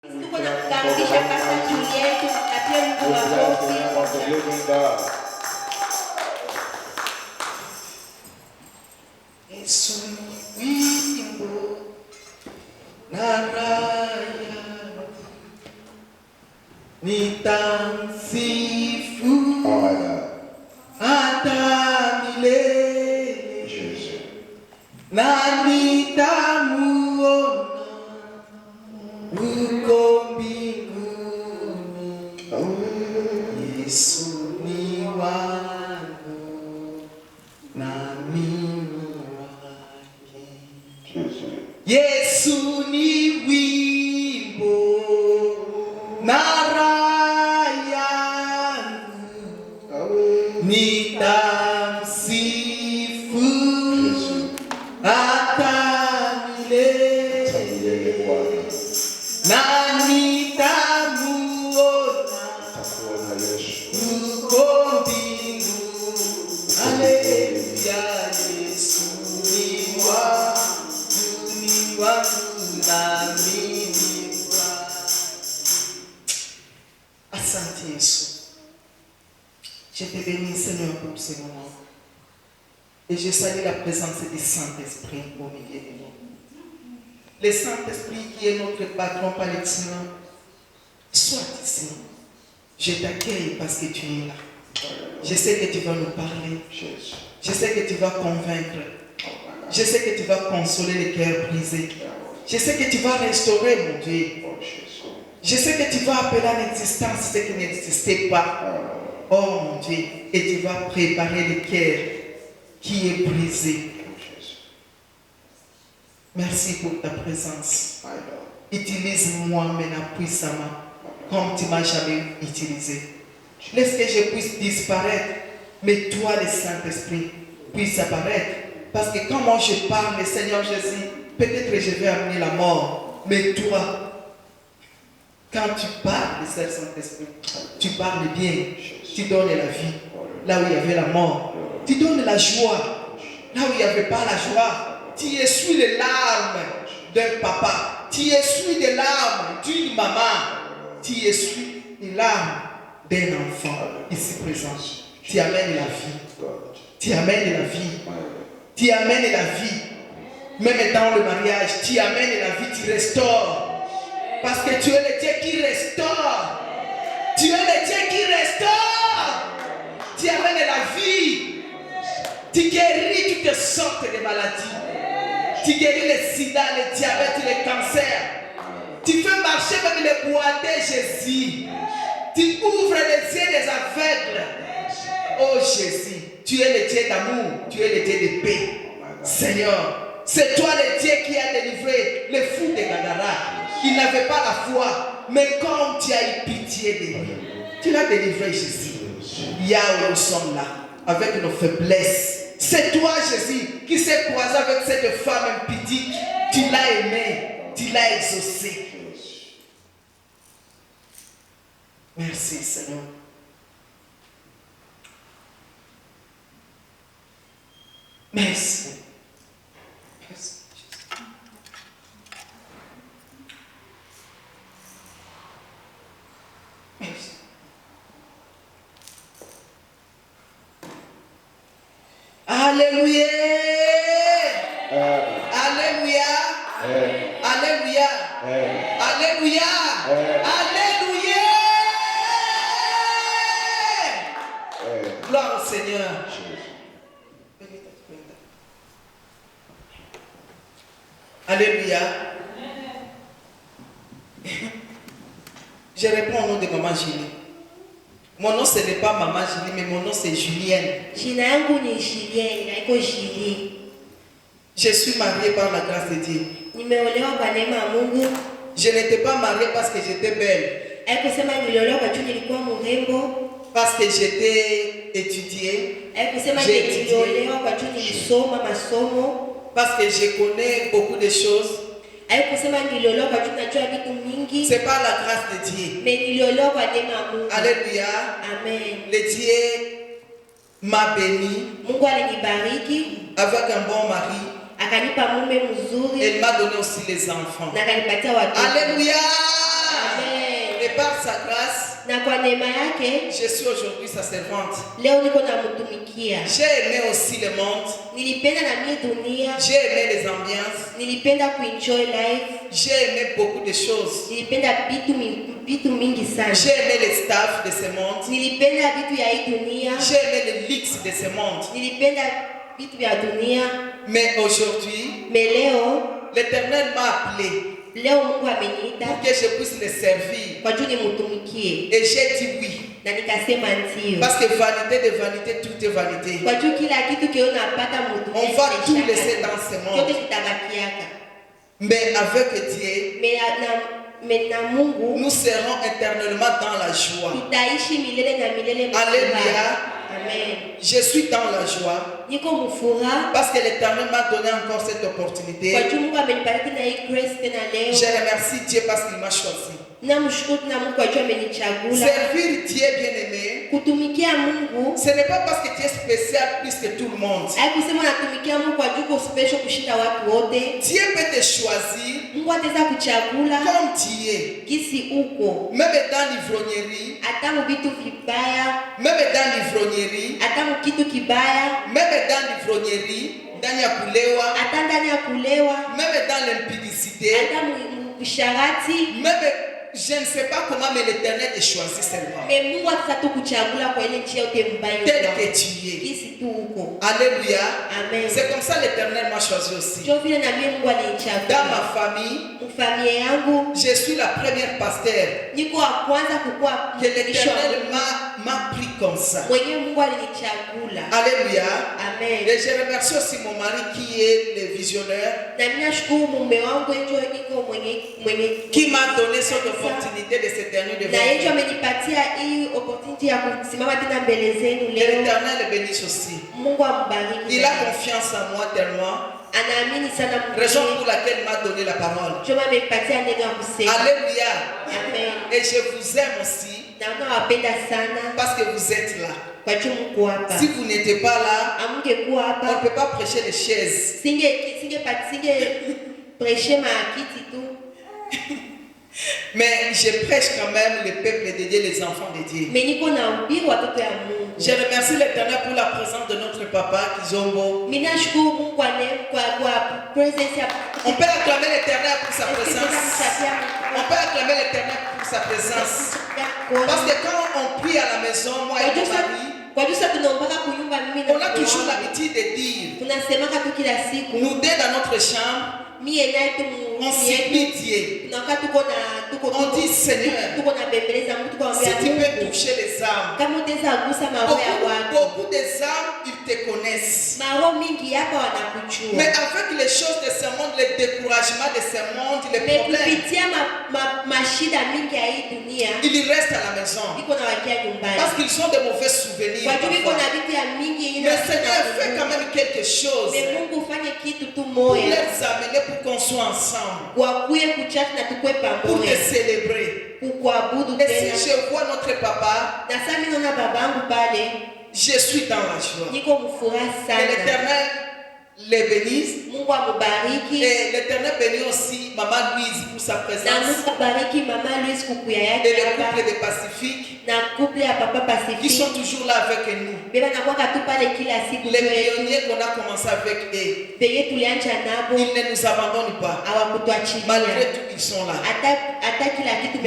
Tuko na kukaribisha Pastor Juliet na pia Mungu makofi. Yesu wimbo na raya nitamsifu hata milele na nitamuona huko mbinguni. Yesu ni wangu na mimi wake. Yesu ni wimbo na raha yangu, nitamsifu hata milele na nitamuona huko mbinguni. Haleluya, Yesu ni wangu na mimi wake. Asante Yesu. Je te bénis Seigneur pour ce moment. Et je salue la présence du Saint-Esprit au milieu de nous. Le Saint-Esprit qui est notre patron par excellence, soit ici. Je t'accueille parce que tu es là. Je sais que tu vas nous parler. Je sais que tu vas convaincre. Je sais que tu vas consoler les cœurs brisés. Je sais que tu vas restaurer, mon Dieu. Je sais que tu vas appeler à l'existence ce qui n'existait pas. Oh mon Dieu, et tu vas préparer le cœur qui est brisé. Merci pour ta présence. Utilise-moi maintenant puissamment, comme tu m'as jamais utilisé. Laisse que je puisse disparaître, mais toi, le Saint-Esprit, puisse apparaître. Parce que quand moi je parle, le Seigneur Jésus, peut-être que je vais amener la mort, mais toi, quand tu parles, le Saint-Esprit, tu parles bien, tu donnes la vie, là où il y avait la mort. Tu donnes la joie, là où il n'y avait pas la joie. Tu essuies les larmes d'un papa. Tu essuies les larmes d'une maman. Tu essuies les larmes d'un enfant ici présent. Tu amènes la vie. Tu amènes la vie. Tu amènes la vie. Même dans le mariage, tu amènes la vie, tu restaures. Parce que tu es le Dieu qui restaure. Tu es le Dieu qui restaure. Tu amènes la vie. Tu guéris toutes sortes de maladies. Tu guéris le sida, le diabète, le cancer. Tu fais marcher même les boiteux, Jésus. Tu ouvres les yeux des aveugles. Oh Jésus, tu es le Dieu d'amour, tu es le Dieu de paix. Seigneur, c'est toi le Dieu qui a délivré les fous de Gadara. Ils n'avaient pas la foi, mais comme tu as eu pitié de lui, tu l'as délivré, Jésus. Yahweh, nous sommes là, avec nos faiblesses. C'est toi, Jésus, qui s'est croisé avec cette femme impudique. Tu l'as aimée, tu l'as exaucée. Merci, Seigneur. Merci. Merci, Jésus. Merci. Alléluia. Alléluia. Alléluia. Alléluia. Alléluia. Gloire au Seigneur. Alléluia. Je réponds au nom de Maman Julie. Mon nom ce n'est pas Maman Julie, mais mon nom c'est Julienne. Je suis mariée par la grâce de Dieu. Je n'étais pas mariée parce que j'étais belle. Parce que j'étais étudiée. J'ai étudié. Parce que je connais beaucoup de choses. C'est par la grâce de Dieu. Alléluia. Amen. Le Dieu m'a béni avec un bon mari. akanipa mume mzuri, Elle m'a donné aussi les enfants. na akanipatia watoto. Alléluia. sa grâce, Na kwa neema yake je suis aujourd'hui sa servante. leo niko namtumikia. J'ai aimé aussi le monde. Nilipenda na mie dunia, J'ai aimé les ambiances. nilipenda kuenjoy life, J'ai aimé beaucoup de choses. nilipenda vitu mingi sana. J'ai aimé les staffs de ce monde. Nilipenda vitu ya hii dunia, J'ai aimé le luxe de ce monde. nilipenda vitu vya dunia. Mais aujourd'hui, Mais leo l'Éternel m'a appelé Mungu ameniita pour que je puisse le servir. kwa juu nimtumikie, Et j'ai dit oui. na nikasema ndio, Parce que vanité de vanité, tout est vanité. kwa juu kila kitu kio napata On va tout laisser dans ce chote monde. kitabakiaka. Mais avec Dieu, Mais na Mungu nous serons éternellement dans la joie. tutaishi milele na milele. Alléluia. Amen. Je suis dans la joie Niko mfuraha parce que l'Éternel m'a donné encore cette opportunité. kwa juu Mungu amenipatia tena hii grace tena leo. Je remercie Dieu parce qu'il m'a choisi. Namshukuru tena Mungu kwa juu amenichagula. Servir Dieu bien-aimé, Kutumikia Mungu ce n'est pas parce que tu es spécial plus que tout le monde. haikusema natumikia Mungu kwa juu uko special kushinda watu wote. Dieu peut te choisir Mungu ataweza kuchagula comme tu es. kisi uko, Même dans l'ivrognerie, hata mu vitu vibaya, même dans l'ivrognerie, hata mu kitu kibaya, même dans l'ivrognerie, ndani ya kulewa, hata ndani ya kulewa, même dans l'impudicité, hata mu usharati. même je ne sais pas comment, mais l'Éternel te choisit seulement. Mais Mungu ataweza tu kuchagula kwa ile njia yote mbaya Tel que tu es. kisi tu uko. Alléluia. Amen. C'est comme ça l'Éternel m'a choisi aussi. Ndio vile na mimi Mungu Dans alinichagua. ma famille, Mfamilia yangu je suis la première pasteur niko wa kwanza kukua que l'Éternel m'a pris comme ça. mwenye Mungu alinichagula. Alléluia. Amen. Et je remercie aussi mon mari qui est le visionnaire, Na mimi nashukuru mume wangu ndio niko mwenye qui m'a donné cette opportunité de se tenir devant na yeye vous. amenipatia hii opportunity ya kusimama tena mbele zenu Que leo. l'Éternel le bénisse aussi. Mungu ambariki. Il a confiance en moi tellement, Anaamini sana raison Mungu. pour laquelle il m'a donné la parole. Ndio amenipatia neno ya kusema. Alléluia. Amen. Et je vous aime aussi Na nawapenda sana parce que vous êtes là. kwa juu mko hapa. Si vous n'étiez pas là, Amungekuwa on ne hapa peut pas prêcher les chaises. singe prêcher ma kiti tu. Mais je prêche quand même le peuple de Dieu, les enfants de Dieu. Mais niko nahubiri watoto ya Mungu. Je remercie l'Éternel pour la présence de notre papa Kizombo. Mimi nashukuru Mungu kwa neema kwa presence ya. On peut acclamer l'Éternel pour sa présence. On peut acclamer l'Éternel pour sa présence. Parce que quand on prie à la maison, moi et mon mari, kwa juu sasa tunaombaka kunyumba mimi na on a toujours l'habitude de dire, tunasemaka tu kila siku nous deux dans notre chambre, mie naye tu on supplie Dieu. tunakaa On dit Seigneur, tuko na bembeleza Mungu tuko si ambia tu peux Mungu toucher les âmes, kama utaweza gusa maroho ya watu. beaucoup des âmes, ils te connaissent. Maroho mingi hapa wanakujua. Mais avec les choses de ce monde, les découragements de ce monde, les Mais problèmes, kupitia mashida mingi ya hii dunia ils restent à la maison. iko na wakia nyumbani. Parce qu'ils ont de mauvais souvenirs. Kwa juu iko parfois. na vitu ya mingi yenye Mais Seigneur, fais quand même quelque chose Mais Mungu ufanye kitu tu pour moya. les amener pour qu'on soit ensemble, Wakuye kuchati na tukue pour te pamoja. célébrer. Kukuabudu Et tena. si je vois notre papa, Na sasa mimi naona babangu pale je suis dans la joie. niko mfuraha Que sana. l'Éternel les bénisse. Mungu amubariki. Et l'Éternel bénit aussi Maman Louise pour sa Na présence. Mungu abariki mama Louise kukuya Et yake le hapa. couple de Pacifique Na couple ya papa qui Pacifique. sont toujours là avec nous. Beba na kwaka tu pale kila siku Les kwetu. pionniers qu'on a commencé avec eux, Penye tulianza nabo ils ne nous abandonnent pas. hawakutuachilia. Malgré tout, ils sont là. Hata kila kitu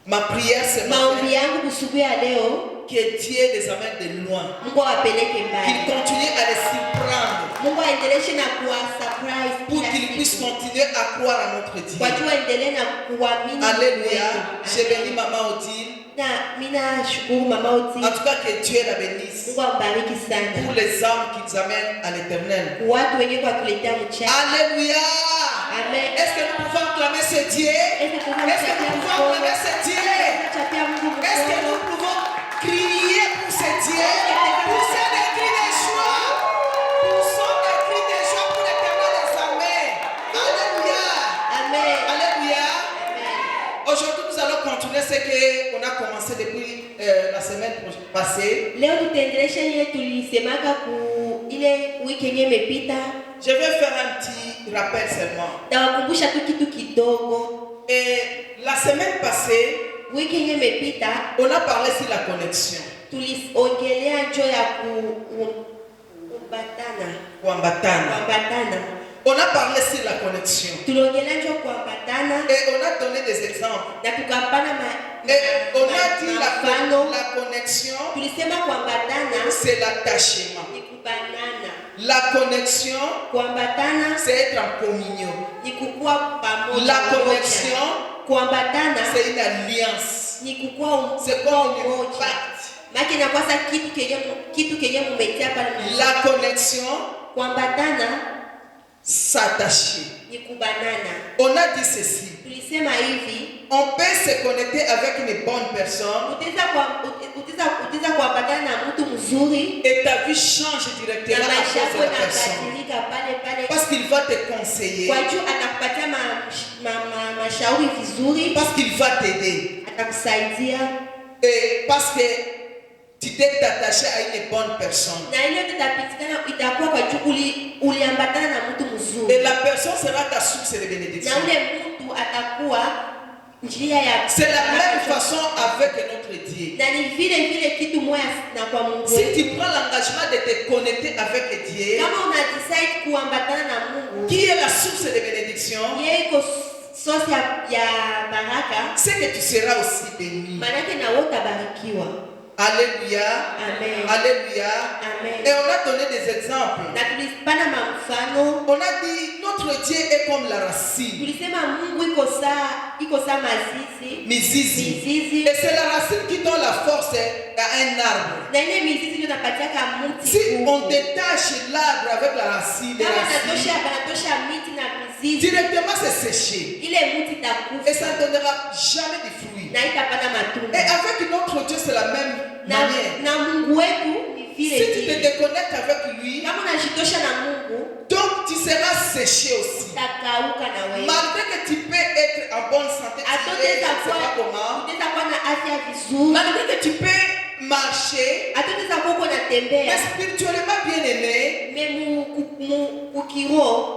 Ma prière ce matin, maombi yangu kusubuhi ya leo, que Dieu les amène de loin. Mungu awapeleke Qu'il mbali. continue à les surprendre Mungu aendeleshe na kuwa surprise pour kila qu'ils puissent siku. continuer à croire à notre Dieu. Kwa jua endelee na kuamini. Alléluia. J'ai Amen. béni Maman Odile. Na mimi nashukuru mama Oti. En tout cas, que Dieu la bénisse Mungu ambariki pour sana. les âmes qu'ils amènent à l'éternel. Watu wenye kwa tuletea mchana. Alléluia. Amen. Est-ce que nous pouvons acclamer ce Dieu? Est-ce que nous pouvons acclamer ce Dieu? Est-ce que nous pouvons crier pour ce Dieu? Pousser des cris de joie. Poussons des cris de joie pour l'éternel des armées. Alléluia. Amen. Alléluia. Aujourd'hui, nous allons continuer ce qu'on a commencé depuis la semaine passée. Leo tutaendelesha ile tulisemaka ku ile wiki yenye imepita. Je vais faire un petit rappel seulement. Tawakumbusha tu kitu kidogo. Et wiki yenye imepita on a parlé sur la connexion. tuliongelea njoo ya kuambatana. On a parlé sur la connexion. Tuliongelea njoo kuambatana. Et on a donné des exemples. Na tukapana et on a dit la connexion, tulisema kuambatana c'est l'attachement. Ni kubanana. La connexion, kuambatana c'est être en communion. Ni kukua pamoja. La connexion, kuambatana c'est une alliance. Ni kukua c'est comme une pacte. Maki na kwasa kitu kenye mumetia pale. La connexion, kuambatana, s'attacher. Ni kubanana. On a dit ceci. Tulisema hivi. On peut se connecter avec une bonne personne. Utaweza kuambatana na mtu mzuri. Et ta vie change directement à cause de la personne. Parce qu'il va te conseiller. Kwa juu atakupatia mashauri vizuri. Parce qu'il va t'aider. Atakusaidia. Et parce que tu t'es attaché à une bonne personne. Et la personne sera ta source de bénédiction. C'est la même façon avec notre Dieu. Si tu prends l'engagement de te connecter avec Dieu, qui est la source de bénédiction, c'est que tu seras aussi béni. Alléluia. Amen. Alléluia. Amen. Et on a donné des exemples. On a dit notre Dieu est comme la racine. Mizizi. Et c'est la racine qui donne la force à un arbre. Si on détache l'arbre avec la racine, directement c'est séché. Et ça ne donnera jamais de fruits. Et avec notre Dieu, c'est la même manière. Si tu te déconnectes avec lui, donc tu seras séché aussi. Malgré que tu peux être en bonne santé, malgré que tu peux marcher, mais spirituellement bien aimé,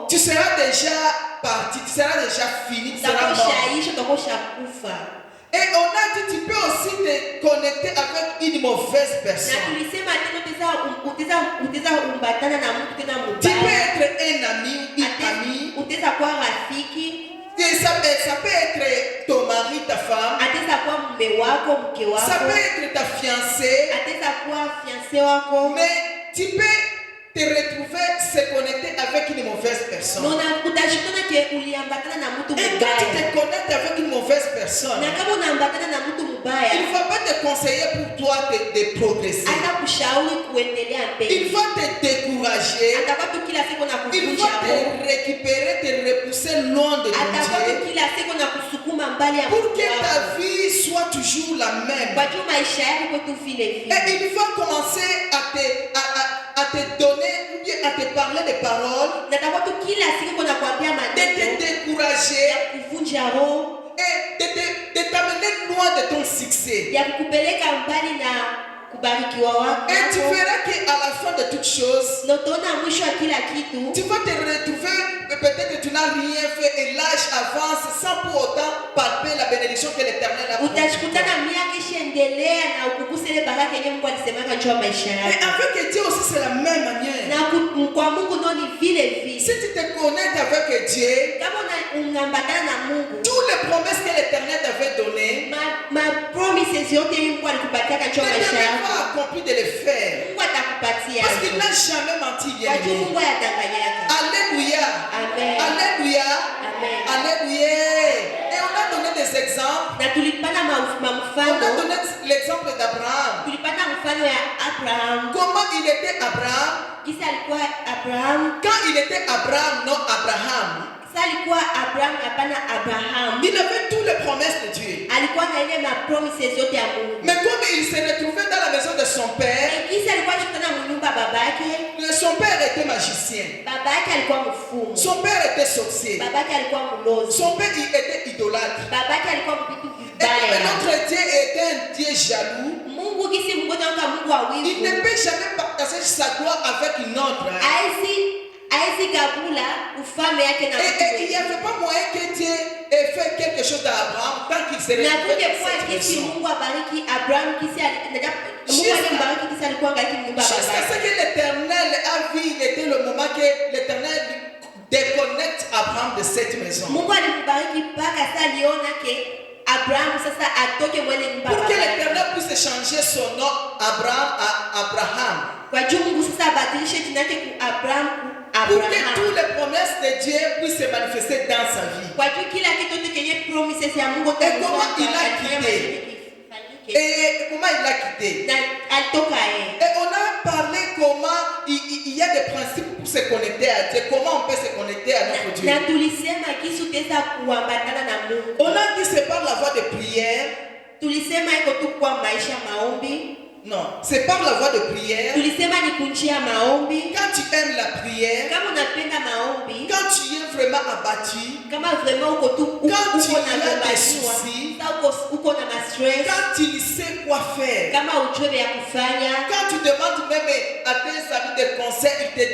tu seras déjà parti, tu seras déjà fini, tu seras mort. Et on a dit tu peux aussi te connecter avec une mauvaise personne. Tu peux être un ami, une amie. Et ça peut être ton mari, ta femme. Ça peut être ta fiancée. Mais tu peux te retrouver se connecter avec une mauvaise personne. Et quand tu te connectes avec une mauvaise personne, il ne va pas te conseiller pour toi de progresser. Il va te décourager. Il va te récupérer, te repousser loin de ton Dieu. Pour que ta vie soit toujours la même. Et il va commencer à te donner ou bien à te parler des paroles, de te décourager et de t'amener loin de ton succès. Et tu verras qu'à la fin de toutes choses, tu vas te retrouver, peut-être que tu n'as rien fait et l'âge avance sans pour autant palper la bénédiction que l'Éternel a promise. Et avec Dieu aussi c'est la même manière. Si tu te connectes avec Dieu, toutes les promesses que l'Éternel t'avait données, pas accompli de les faire. Parce qu'il n'a jamais menti bien. Alléluia. Amen. Alléluia. Amen. Alléluia. Et on a donné des exemples. On a donné l'exemple d'Abraham. Comment il était Abraham? Quand il était Abraham, non Abraham. Il avait toutes les promesses de Dieu. Mais comme il s'est retrouvé dans la maison de son père, son père était magicien. Son père était sorcier. Son père était idolâtre. Et comme notre Dieu était un Dieu jaloux, il ne peut jamais partager sa gloire avec une autre. Et il n'y avait pas moyen que Dieu ait fait quelque chose d'Abraham tant qu'il serait Na resté kungekuwa dans cette kisi maison. Mungu abariki Abraham kisi Mungu alimbariki kisi alikuwa ngaliki nyumba ya Jusqu'à baba. ce que l'Éternel a vu, il était le moment que l'Éternel déconnecte Abraham de cette maison. Mungu alimbariki mpaka sasa aliona ke Abraham sasa atoke mwele nyumba ya Pour que baba. l'Éternel puisse changer son nom Abraham à Abraham. Kwa juu Mungu sasa abadilishe jina yake ku Abraham ku Pour que Abraham. toutes les promesses de Dieu puissent se manifester dans sa vie. Kwa juu kila kitu kenye promises ya Mungu Et comment il a quitté? Et comment il a quitté? Na alitoka yeye. Et on a parlé comment il y a des principes pour se connecter à Dieu. Comment on peut se connecter à notre Dieu? Na tulisema kisu tesa kuambatana na Mungu. On a dit c'est par la voie de prière. Tulisema iko tu kwa maisha maombi. Non, c'est par la voie de prière. Tulisema ni kunjia maombi. Quand tu aimes la prière, Kama unapenda maombi, quand tu es vraiment abattu, kama vraiment uko tu uko Quand tu na as des kubaliwa, soucis, uko na stress, quand tu ne sais quoi faire, kama ujue ya kufanya, quand tu demandes même à tes amis des conseils, ils te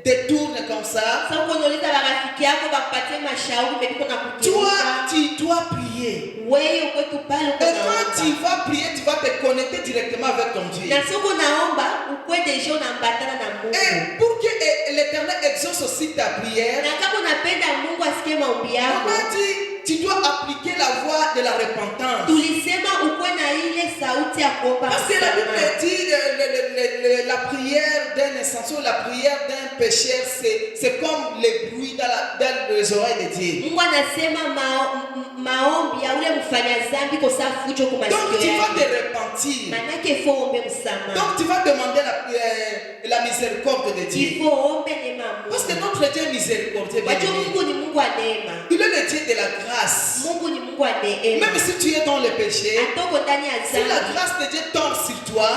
détournent comme ça. sasa uko unauliza marafiki yako bakupatie mashauri mbele na Toi, kugeuka. tu dois prier. Wewe uko tu pale uko Et quand tu naomba. vas prier, tu vas te connecter directement avec ton Dieu. Na soko naomba ukwe deja unambatana na Mungu. Et pour que l'Éternel exauce aussi ta prière, Na kama unapenda Mungu asikie maombi on yako, a dit, tu dois appliquer la voie de la repentance. tulisema ukwe na ile sauti ya kuomba. Parce que la Bible msamaha. dit la prière d'un insensé, la prière d'un pécheur, c'est comme les bruits dans les oreilles de Dieu. Mungu anasema maombi ya ule mfanya dhambi kosa fujo kwa Donc tu masikio vas yake. te repentir. Manake faut ombe msamaha. Donc tu vas demander la miséricorde de Dieu. Il faut ombe neema ya Parce que Mungu. notre Dieu est miséricordieux. Kwa hiyo bien-aimé. Mungu ni Mungu wa neema. Il est le Dieu de la grâce. Mungu ni Mungu wa neema. Même si tu es dans le péché, Atoko ndani ya si la dhambi. grâce de Dieu tombe sur toi,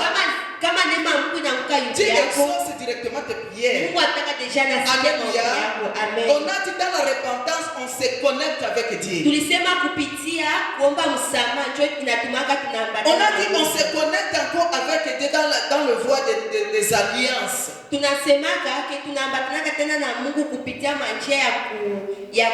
Kama neema ya Mungu inaanguka juu Dieu yako, exauce directement tes prières. Mungu ataka deja na sikia maombi Alléluia. yako. Amen. On a dit dans la repentance, on se connecte avec Dieu. Tulisema kupitia kuomba msamaha ndio inatumaka On tunaambatana. a dit on se connecte encore avec Dieu dans le voie des alliances. Tunasemaka ke tunaambatana tena na Mungu kupitia manjia ya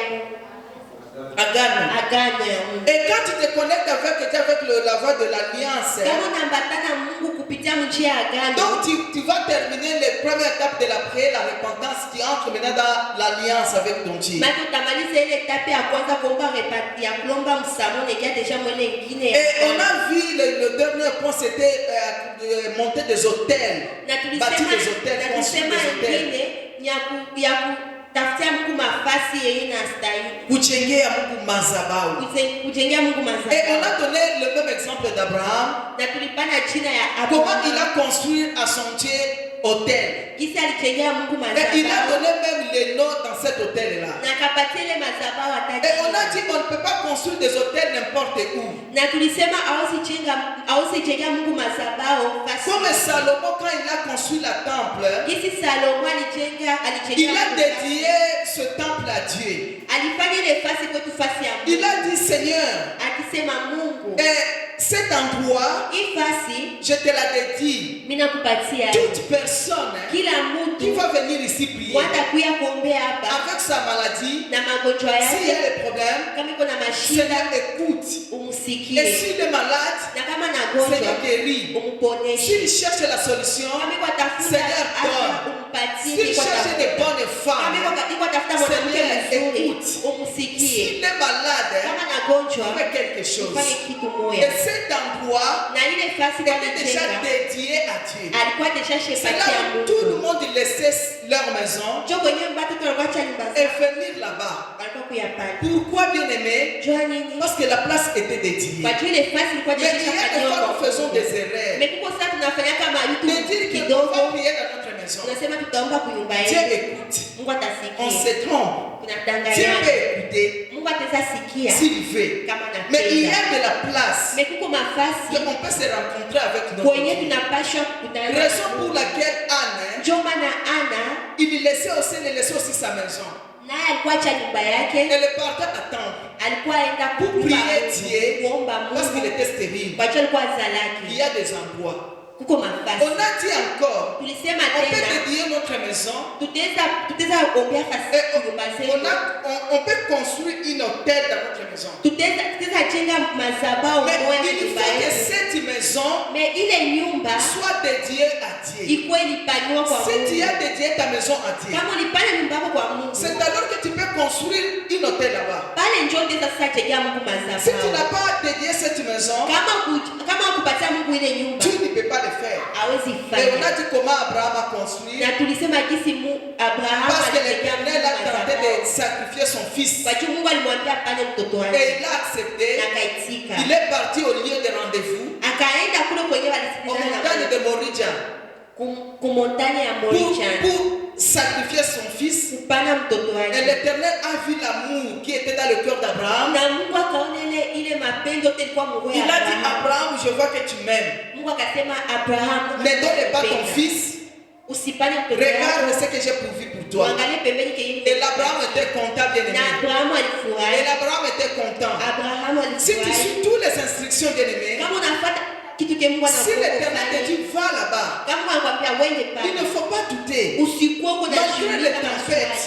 Agano. agano ya Mungu. Et quand tu te connectes avec Dieu avec la voie de l'alliance, Kama unaambatana Mungu kupitia njia ya agano, donc tu vas terminer les premières étapes de la prière, la repentance, qui entre maintenant dans l'alliance avec ton Dieu. maana utamaliza ile etape ya kwanza kuomba repati ya kulomba msamaha ndio deja mwele nyingine. Et on a vu le dernier point, c'était monter des hôtels, Na bâtir des tulisema hôtels, na construire tulisema des hôtels. nyingine ya kutafutia Mungu mafasi yenye na stahili. Kujengea Mungu madhabahu. Kujengea Mungu Et on madhabahu. a donné le même exemple d'Abraham. Na tulipana jina ya Comment il Abraham. a construit à son Dieu hôtel. Kisi alijengea Mungu Et il a madhabahu. donné même les noms dans cet hôtel-là. Na kapatia ile madhabahu Et on a ataki. dit on ne peut pas construire des hôtels n'importe où. Na tulisema ausijengea Mungu madhabahu fasi. Comme Salomon, quand il a construit la temple, Kisi Salomo alijenga il a Mungu dédié ce temple à Dieu. alifanya ile fasi kwetu fasi ya Il Mungu. a dit Seigneur, Akisema Mungu, cet endroit, hii fasi je te la dédie. mimi nakupatia. Toute personne Kila qui mtu va venir ici prier watakuya kuombea hapa avec sa maladie, na magonjwa s'il y a yake, des problèmes, kama iko na mashida Seigneur écoute. Et umsikie, s'il est malade, na kama na Seigneur gonjwa guérit. umponeshe. S'il cherche la solution, Kama iko tafuta Seigneur donne. afya umpatie. S'il Iko cherche tafuta. des bonnes Kama femmes, iko tafuta mwanamke Seigneur, mzuri écoute. umsikie. s'il est malade, Kama na gonjwa fais quelque chose. ufanye kitu Et moja. cet endroit Na ile fasi était déjà walijenga dédié à Dieu. alikuwa desha C'est shepatia là où tout le Mungu. monde laissait leur maison Jo kwenye watoto walikuwa nyumba et zao venir là-bas. walikuwa kuyapanda. Pourquoi, bien aimé? Jua nini? Parce que la place était dédiée. Kwa juu ile fasi ilikuwa Mais il y a des fois nous faisons des erreurs. Mais kuko sasa tunafanya kama De vitu dire qu'on kidogo, va prier dans notre maison. tunasema tutaomba kunyumba Dieu yetu. écoute. Mungu On atasikia. se trompe. Dieu Tunadanganyana. peut écouter Mungu ataweza sikia s'il veut. kama Mais il y anapenda. a de la place Mais kuko mafasi qu'on peut se rencontrer avec notre kwenye Dieu. tunapashwa kukutana. Raison pour laquelle Anne, Ndio maana Ana il laissait aussi sa maison. naye alikuwa acha nyumba yake, Elle partait attendre alikuwa aenda pour kuomba prier Dieu kuomba parce qu'il Mungu était stérile. kwa hiyo alikuwa Il y zalaki. a des endroits kuko On mafasi. a dit encore, Tulisema on peut tena dédier notre maison. tutaweza ombea fasi nyumba zetu. On peut construire une hôtel dans notre maison. Tutaweza jenga madhabahu Mais moja il nyumba faut que yetu. cette maison Mais ile nyumba soit dédiée à Dieu. ikuwe ilipaniwa kwa Si tu Mungu. as dédié ta maison à Dieu, Kama ulipanda nyumba yako kwa Mungu, c'est alors que tu peux construire une hôtel là-bas. pale njoo ndeza sasa jengea Mungu Si tu n'as madhabahu. pas dédié cette maison, Kama ukupatia Mungu ile nyumba, tu ne peux pas le faire. hawezi Et on a fanya. dit comment Abraham a construit. Na tulisema jinsi Abraham Parce que alijengea l'Éternel a tenté de madhabahu. sacrifier son fils. Kwa juu Mungu alimwambia pale mtoto Et wake il a accepté. na akaitika. Il est parti au lieu de rendez-vous, Akaenda kule kwenye aux walisikilizana montagnes de Moridja, kumontani ya Moricha pour sacrifier son fils. kupana mtoto Et wake. l'Éternel a vu l'amour qui était dans le cœur d'Abraham. Na Mungu akaona ile mapendo yote ilikuwa Mungu Il ya a dit, Abraham. Abraham, je vois que tu m'aimes. Mungu akasema Abraham, Ne donne pas ton fils. usipane mtoto Regarde wako. ce que j'ai pourvu pour toi. Uangalie pembeni kenye Et l'Abraham était content, bien na aimé. Abraham Et alifurahi. l'Abraham était content. Abraham Si tu alifurahi. suis toutes les instructions, bien aimé, Kama unafuata kitu ke Mungu si l'Éternel te anakupa, dit, va là-bas, kama anakuambia uende il pale, ne faut pas douter. usikuwa kuna Malgré les tempêtes,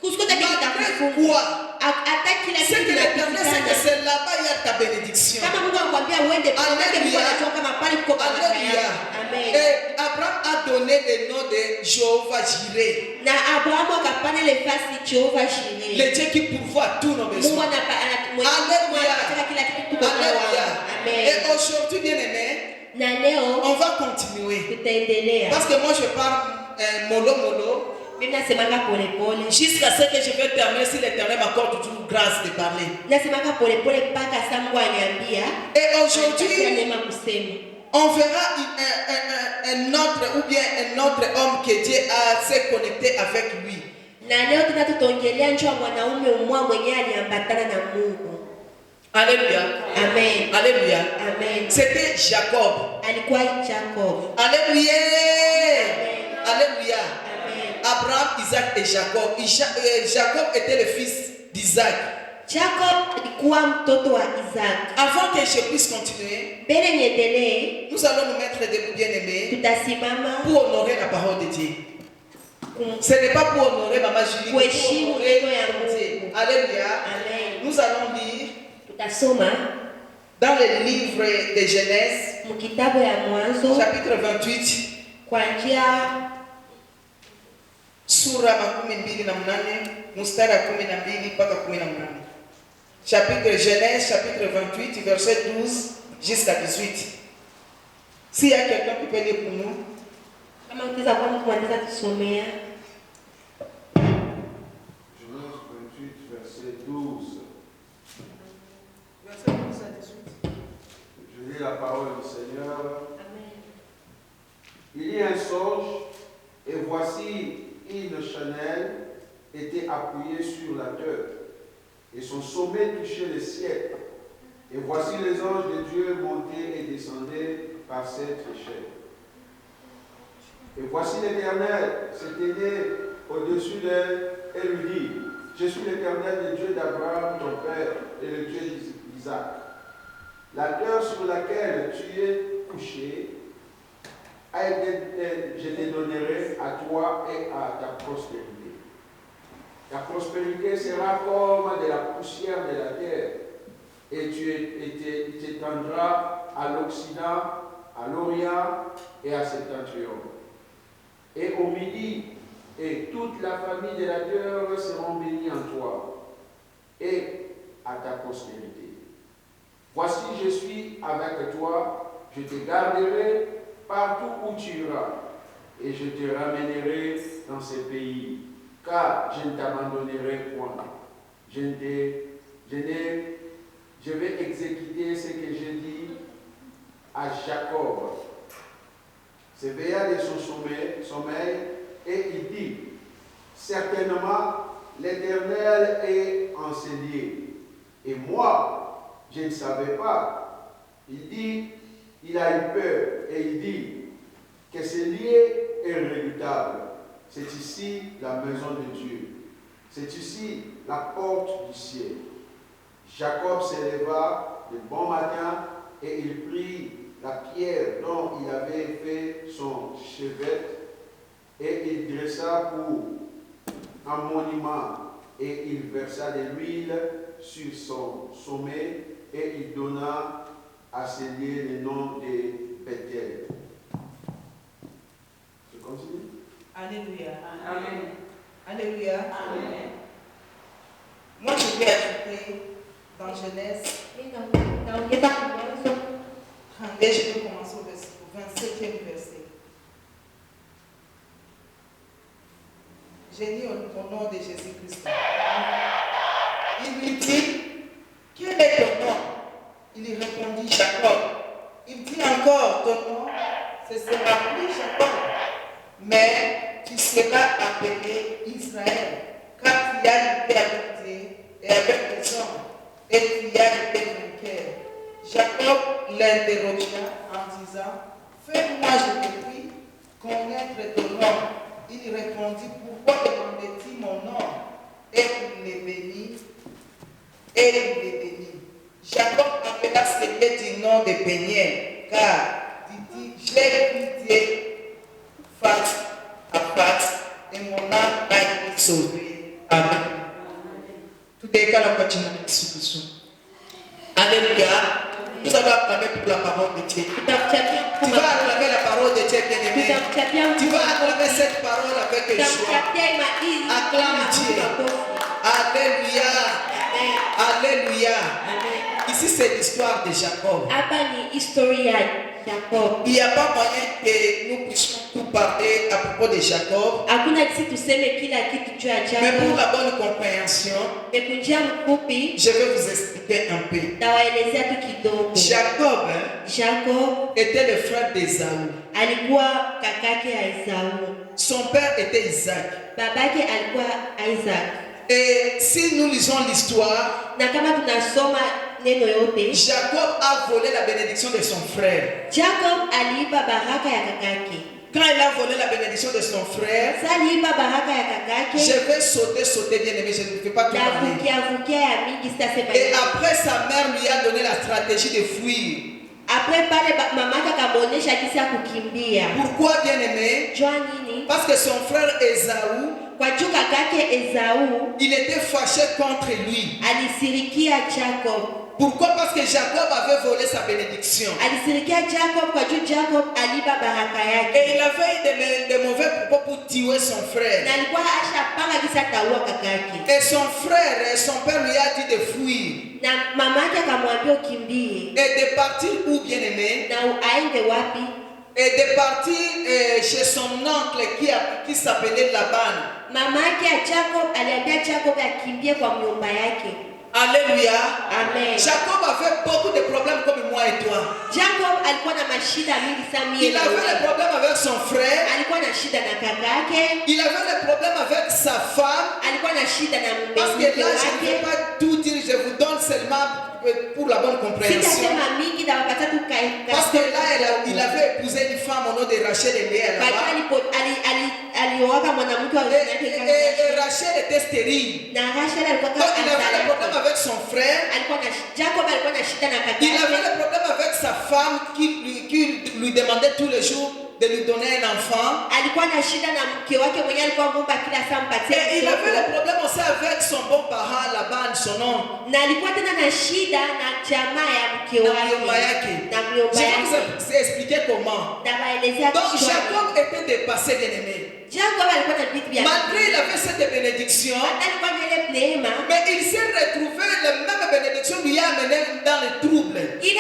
kusikuta kitu malgré kitakufunga. quoi, Hata kila c'est kitu que l'Éternel sait que kinakufunga. c'est là-bas il y a ta bénédiction. Kama Mungu anakuambia uende pale, maana Mungu Alléluia. anajua kama pale kuko baraka Alléluia. yako. Amen. Et Abraham a donné le nom de Jéhovah Jireh, Na Abrahamu akapana ile fasi Jehova le Shireh. Dieu qui pourvoit tous nos Mungu besoins. anataka kila kitu tuko Alléluia. Amen. Et aujourd'hui, bien aimé, Na leo on va continuer. tutaendelea. Parce que moi je parle mollo. Mimi nasemanga pole pole. Jusqu'à ce que je vais terminer, si l'Éternel m'accorde toujours grâce de parler. Nasemanga pole pole mpaka saa Mungu aniambia. Et aujourd'hui, Neema kusema. on verra un autre ou bien un autre homme que Dieu a s'est connecté avec lui. Na leo tena tutaongelea njoo mwanaume mmoja mwenyewe aliambatana na Mungu. Alléluia. Amen. Alléluia. Amen. C'était Jacob. Alikuwa Jacob. Alléluia. Amen. Alléluia. Amen. Abraham, Isaac et Jacob. Jacob était le fils d'Isaac. Jacob alikuwa mtoto wa Isaac. Avant que je puisse continuer, Mbele niendelee, nous allons nous mettre debout, bien-aimés, tutasimama pour honorer la parole de Dieu. Ce n'est pas pour honorer Maman Julie, mais pour honorer Dieu. Alléluia. Amen. Nous allons lire Tutasoma dans le livre de Genèse, mkitabu ya Mwanzo chapitre 28, kuanzia sura 28, mstari wa 12 mpaka 18. Chapitre Genèse, chapitre 28, verset 12 jusqu'à 18. S'il y a quelqu'un qui peut lire pour nous, kama utaweza kwa mtu anaweza tusomea. Genèse 28, verset 12. verset 12 à 18. Je lis la parole du Seigneur. Amen. Il y a un songe, et voici une chenelle était appuyée sur la terre, et son sommet touchait le ciel. Et voici les anges de Dieu montaient et descendaient par cette échelle. Et voici l'Éternel s'éteignait au-dessus d'elle et lui dit, je suis l'Éternel, le Dieu d'Abraham, ton père, et le Dieu d'Isaac. La terre sur laquelle tu es couché, je te donnerai à toi et à ta prospérité. Ta prospérité sera comme de la poussière de la terre, et tu t'étendras à l'Occident, à l'Orient et à Septentrion. Et au midi, et toute la famille de la terre seront bénies en toi et à ta prospérité. Voici, je suis avec toi, je te garderai partout où tu iras, et je te ramènerai dans ces pays, car je ne t'abandonnerai point. Je vais exécuter ce que j'ai dit à Jacob. S'éveilla de son sommeil, et il dit, certainement l'Éternel est enseigné, et moi, je ne savais pas. Il dit, il a eu peur, et il dit, que ce lieu est redoutable. C'est ici la maison de Dieu. C'est ici la porte du ciel. Jacob se leva de bon matin, et il prit la pierre dont il avait fait son chevet, et il dressa pour un monument, et il versa de l'huile sur son sommet, et il donna à ce lieu le nom de Bethel. Je continue. Alléluia. Amen. Alléluia. Amen. Moi, je vais ajouter dans Genèse 32, je vais commencer au 27e verset. J'ai dit au nom de Jésus-Christ. Il lui dit, quel est ton nom? Il lui répondit, Jacob. Il dit encore, ton nom, ce sera plus Jacob, mais tu seras appelé Israël, car tu as lutté avec Dieu et avec les hommes, et tu as été vainqueur. Jacob l'interrogea en disant, fais-moi, je te prie, connaître ton nom. Il répondit, pourquoi demandais-tu mon nom? Et il les bénit. Et il les bénit. Jacob appela ce lieu du nom de Péniel, car, dit-il, j'ai vu Dieu face à face, et mon âme a été sauvée. Amen. Tout est calme, on continue avec ce. Alléluia. Nous allons acclamer pour la parole de Dieu. Tu vas acclamer la parole de Dieu, bien-aimé. Tu vas acclamer cette parole avec joie. Acclame Dieu. Alléluia. Alléluia. Ici, c'est l'histoire de Jacob. Il n'y a pas moyen que nous puissions tout parler à propos de Jacob. Mais pour la bonne compréhension, je vais vous expliquer un peu. Jacob était le frère d'Ésaü. Son père était Isaac. Et si nous lisons l'histoire, Jacob a volé la bénédiction de son frère. Quand il a volé la bénédiction de son frère, je vais sauter bien aimé, je ne fais pas tout parler. Et après, sa mère lui a donné la stratégie de fuir. Pourquoi bien aimé? Parce que son frère Ésaü, il était fâché contre lui. Pourquoi? Parce que Jacob avait volé sa bénédiction. Et il avait des mauvais propos pour tuer son frère. Et son frère, son père lui a dit de fuir. Et de partir où, bien aimé? Et de partir chez son oncle qui s'appelait Laban. Alléluia. Amen. Jacob avait beaucoup de problèmes comme moi et toi. Jacob alikuwa na mashida mingi sana mimi. Il avait des problèmes avec son frère. Alikuwa na shida na kaka yake. Il avait des problèmes avec sa femme. Alikuwa na shida na mume wake. Parce que là, je ne vais pas tout dire, je vous donne seulement pour la bonne compréhension. Parce que là, il avait épousé une femme au nom de Rachel et Léa. Et Rachel était stérile. Donc il avait des problèmes avec son frère. Il avait des problèmes avec sa femme qui lui demandait tous les jours de lui donner un enfant. Et il avait des problèmes aussi avec son bon parent, Laban, son oncle. Je vais vous expliquer comment. Donc Jacob était dépassé, bien-aimé. Malgré il avait cette bénédiction, mais il s'est retrouvé, la même bénédiction lui a amené dans le trouble. Et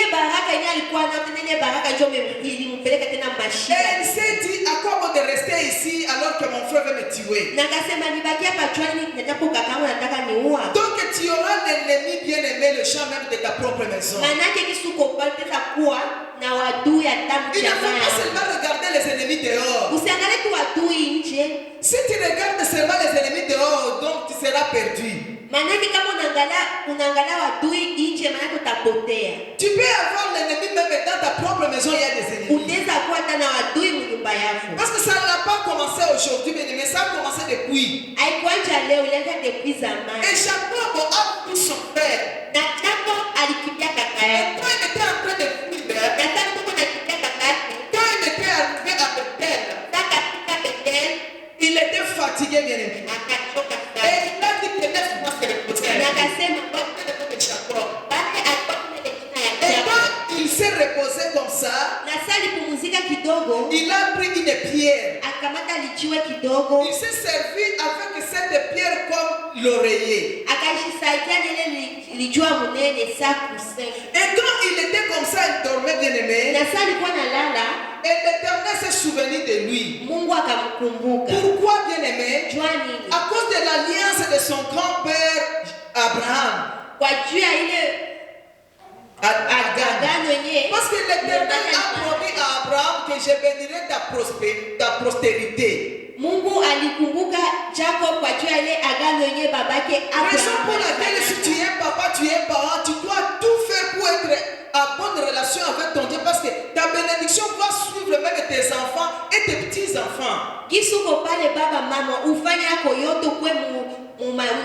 il s'est dit, à quoi bon de rester ici alors que mon frère veut me tuer? Donc tu auras l'ennemi bien-aimé, le champ même de ta propre maison. Il ne faut pas seulement regarder les ennemis dehors. Si tu regardes seulement les ennemis dehors, donc tu seras perdu. Tu peux avoir l'ennemi même dans ta propre maison, il y a des ennemis. Parce que ça n'a pas commencé aujourd'hui, mais ça a commencé depuis. Et Jacob a pris son frère. Et quand il était en train de fuir, s'est reposé comme ça. Na saa alipumzika kidogo, Il a pris une pierre. akamata lijiwe kidogo, Il s'est servi avec cette pierre comme l'oreiller. akajisaidia na ile lijiwe munene saa kusenga. Et quand il était comme ça, il dormait bien aimé. Na saa alikuwa nalala, Et l'Éternel s'est souvenu de lui. Mungu akamkumbuka. Pourquoi bien aimé? Jua nini? À cause de l'alliance de son grand-père Abraham. Kwa juu ya ile agano yenyewe, Parce que l'Éternel a promis à Abraham que je bénirai ta postérité. Mungu alikumbuka Jacob kwa juu ya ile agano yenyewe babake Raison Abraham. pour laquelle si tu es papa, tu es parent, tu dois tout faire pour être en bonne relation avec ton Dieu. Parce que ta bénédiction va suivre même tes enfants et tes petits-enfants. Kisuko pale baba mama ufanye yako yote kwe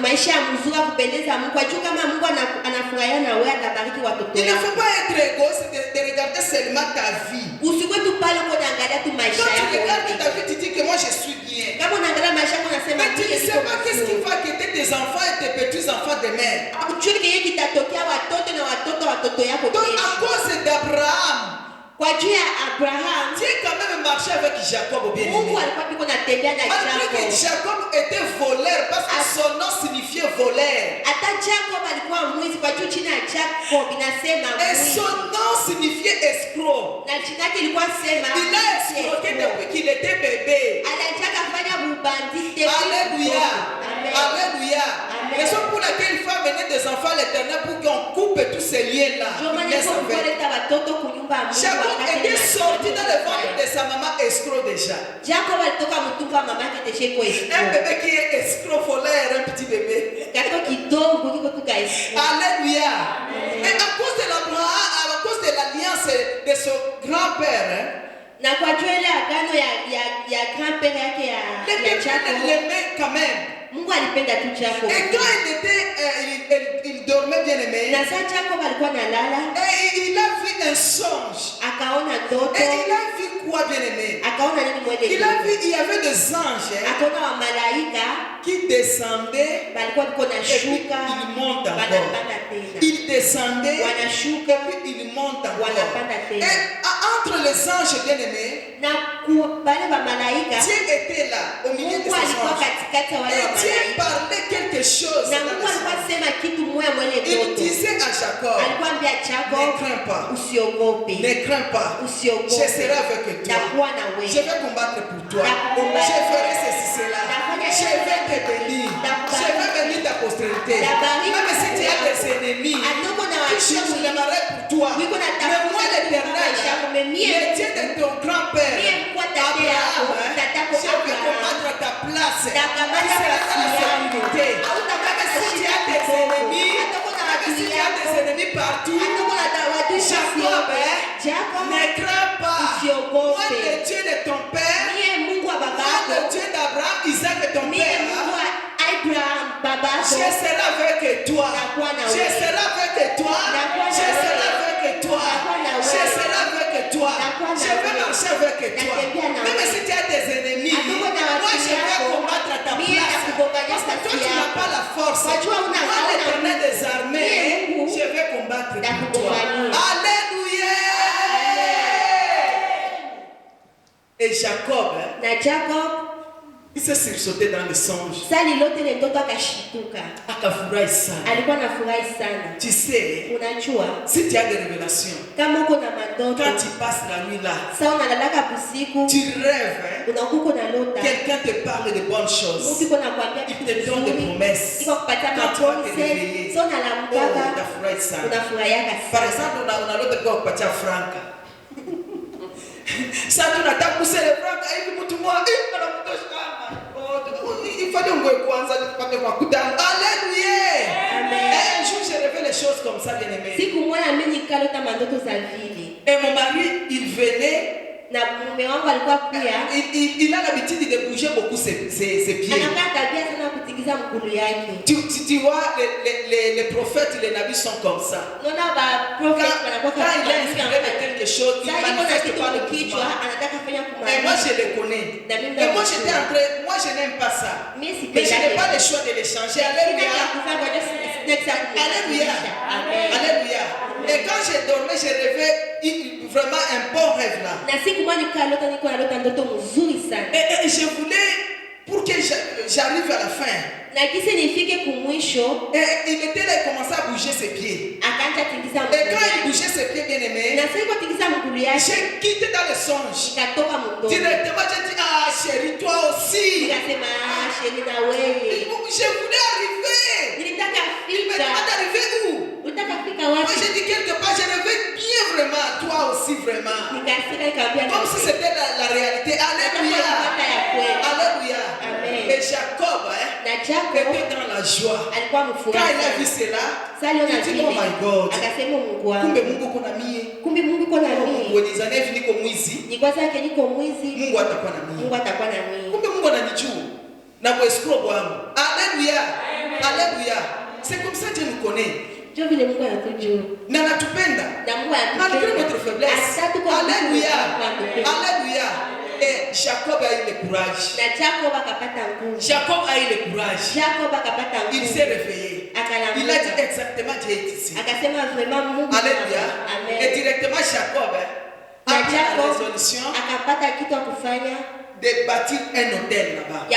maisha mzuri kupendeza Mungu. Kwa juu kama Mungu anafurahia na wewe atabariki watoto Il ne wako. faut pas être égoïste de regarder seulement ta vie. Usikwe tu pale kwa unaangalia tu maisha Quand tu yako. regardes ta vie, tu dis que moi je suis bien. Kama unaangalia maisha yako unasema Mais tu ne sais pas qu'est-ce qui va quitter tes enfants et tes petits-enfants demain. Ujue kile kitatokea watoto na watoto yako Donc kesho. à cause d'Abraham, Kwa juu ya Abraham, Dieu quand même marché avec Jacob bien Mungu aimé. alikuwa biko natembea na Malgré que Jacob. Jacob était voleur parce que son nom signifiait voleur. Hata Jacob alikuwa mwizi, kwa juu chini ya Jacob inasema Et mwizi. son nom signifiait escroc. Na jina yake ilikuwa sema Il a escroqué depuis qu'il était bébé. Anataka kufanya ubandite. Alléluia. Amen. Alléluia. Amen. Raison pour laquelle il faut amener des enfants à l'éternel pour qu'on coupe tous ces liens-là. Jacob était sorti dans le ventre de sa maman escroc déjà. Jacob alitoka mtumba mamake tesheko Un escroc. bébé qui est escroc voleur, un petit bébé. Kato kidogo kiko tuka escroc. Alléluia. Et à cause de l'Abraham, à cause de l'alliance de son grand-père, Na kwa juu ile agano ya grand-père yake ya Jacob. l'Éternel l'aimait quand même. Mungu alipenda tu Jacob. Et quand il dormait bien aimé, Na saa Jacob alikuwa nalala, et il a vu un songe. akaona ndoto. Et il a vu quoi bien aimé? Akaona nini mwele? Il a vu, il y avait des anges Akaona wa malaika qui descendaient balikuwa biko na et puis shuka. ils montent encore. Wanapanda tena. Ils descendaient Wanashuka. et puis ils montent encore. Wanapanda Et tena. entre les anges bien aimés, Na bale ba malaika Dieu était là au milieu de Mungu ces alikuwa anges. katikati ya wale wa Et Dieu malaika. parlait quelque chose. Na dans Mungu le alikuwa songe. sema kitu moja mwele Il ndoto. disait à Jacob, Alikuwa ambia ne Jacob, crains pas, usiogope. ne crains pas, je Usiogope. serai avec toi. Takuwa na Je wewe. vais combattre pour toi. Takukomba. Je ferai ceci, cela. Je vais te bénir. Je vais bénir ta postérité. Même si tu as des ennemis Atoko na qui cherchent le malheur pour toi. Wiko na Mais moi, l'Éternel, le Dieu de ton grand-père, Abraham, je vais combattre ta place. Tu seras dans la sécurité. Même si tu as des ennemis, même si tu as des ennemis partout, Jacob, ne crains pas. Moi, le Dieu de ton père, moi, le Dieu d'Abraham, Isaac et ton père, je serai avec toi. Je serai avec toi. Je serai avec toi. Je serai avec toi. Je vais marcher avec toi. Même si tu as des ennemis, moi je vais combattre à ta place. Parce que toi tu n'as pas la force. Moi l'Éternel des armées, je vais combattre pour toi. Alléluia. Et Jacob, Na Jacob il s'est sursauté dans le songe. sali lote le ndoto akashituka. Akafurahi sana. Alikuwa anafurahi sana. Tu sais, Unajua si tu as des révélations, kama uko na mandoto, quand tu passes la nuit là, sasa unalalaka busiku, tu rêves, unakuko na lota. quelqu'un te parle de bonnes choses. Mtu kuna kuambia Il kitu te donne des kizuri. promesses. Iko kupatia Quand tu vas te maponse, réveiller, sio oh, unalamkaka, utafurahi sana. unafurahiaka Par sana. exemple, unalota kwa kupatia franka. Sasa tunataka kusele franka hivi mtu mmoja anamtosha. Il fallait ngoe kwanza tupate kwa kutana. Alléluia. Amen. Un jour j'ai rêvé les choses comme ça bien aimé. Siku moja mimi nikalota mandoto za vile. Et mon mari, il venait, Na mume wangu alikuwa pia il a l'habitude de bouger beaucoup ses pieds. anakaa tabia sana kutingiza mguu yake. Tu vois, les prophètes, les nabis sont comme ça. Naona ba prophet wanakuwa Quand il est inspiré de quelque chose, il sasa iko na manifeste kitu par le kichwa mouvement. anataka kufanya Et moi, kumaanisha. je les connais. Na mimi Et moi, j'étais en train, moi, je n'aime pas ça. Mimi Mais je n'ai sipenda. pas le choix de les changer. Sina Alléluia. cha kufanya kwa hiyo sina cha Alléluia. kumaanisha. Amen. Alléluia. Et quand je dormais, j'ai rêvé vraiment un bon rêve là. Na siku moja niko nalota ndoto mzuri sana. Et je voulais, pour que j'arrive à la fin. Na kisi nifike kumwisho. Et il était là, il commençait à bouger ses pieds. Akaanza tingiza Et quand il bougeait ses pieds, bien aimé, na sasa tingiza mguu yake. j'ai quitté dans le songe. Nikatoka mdomo. Directement, j'ai dit, ah chérie, toi aussi. Nikasema chérie na wewe. Je voulais arriver. Nilitaka Il me fika. demande d'arriver où? Utaka fika Moi wapi? j'ai dit quelque part, je rêvais bien vraiment, toi aussi vraiment. Nikasema nikamwambia Comme si c'était la réalité. Alléluia. Alléluia. Amen. Et Jacob Na Jacob était dans la joie. alikuwa Quand mfurahi. il a vu cela, Saliona il dit, oh my God. akasema Mungu wangu. Kumbe Mungu kuna mie. Kumbe Mungu iko na Mungu mimi. nizania hivi niko mwizi. Ni kwa sababu niko mwizi. Mungu atakuwa na mie. Mungu atakuwa na mimi. Kumbe Mungu ananijua. Na kuescrow wangu. Alléluia. Alléluia. C'est comme ça que Dieu nous connaît. Ndio vile Mungu anatujua. Na anatupenda. Na Mungu Malgré anatupenda. notre faiblesse. Alléluia. Alléluia. Et Jacob a eu le courage. Na Jacob akapata nguvu. Jacob a eu le courage. Jacob akapata nguvu. Il s'est réveillé. Akalamuka. Il a dit exactement Dieu est ici. Akasema vraiment Mungu. Alléluia. Amen. Et directement Jacob a Na pris la Jacob résolution akapata kitu ya kufanya de bâtir un hôtel là-bas.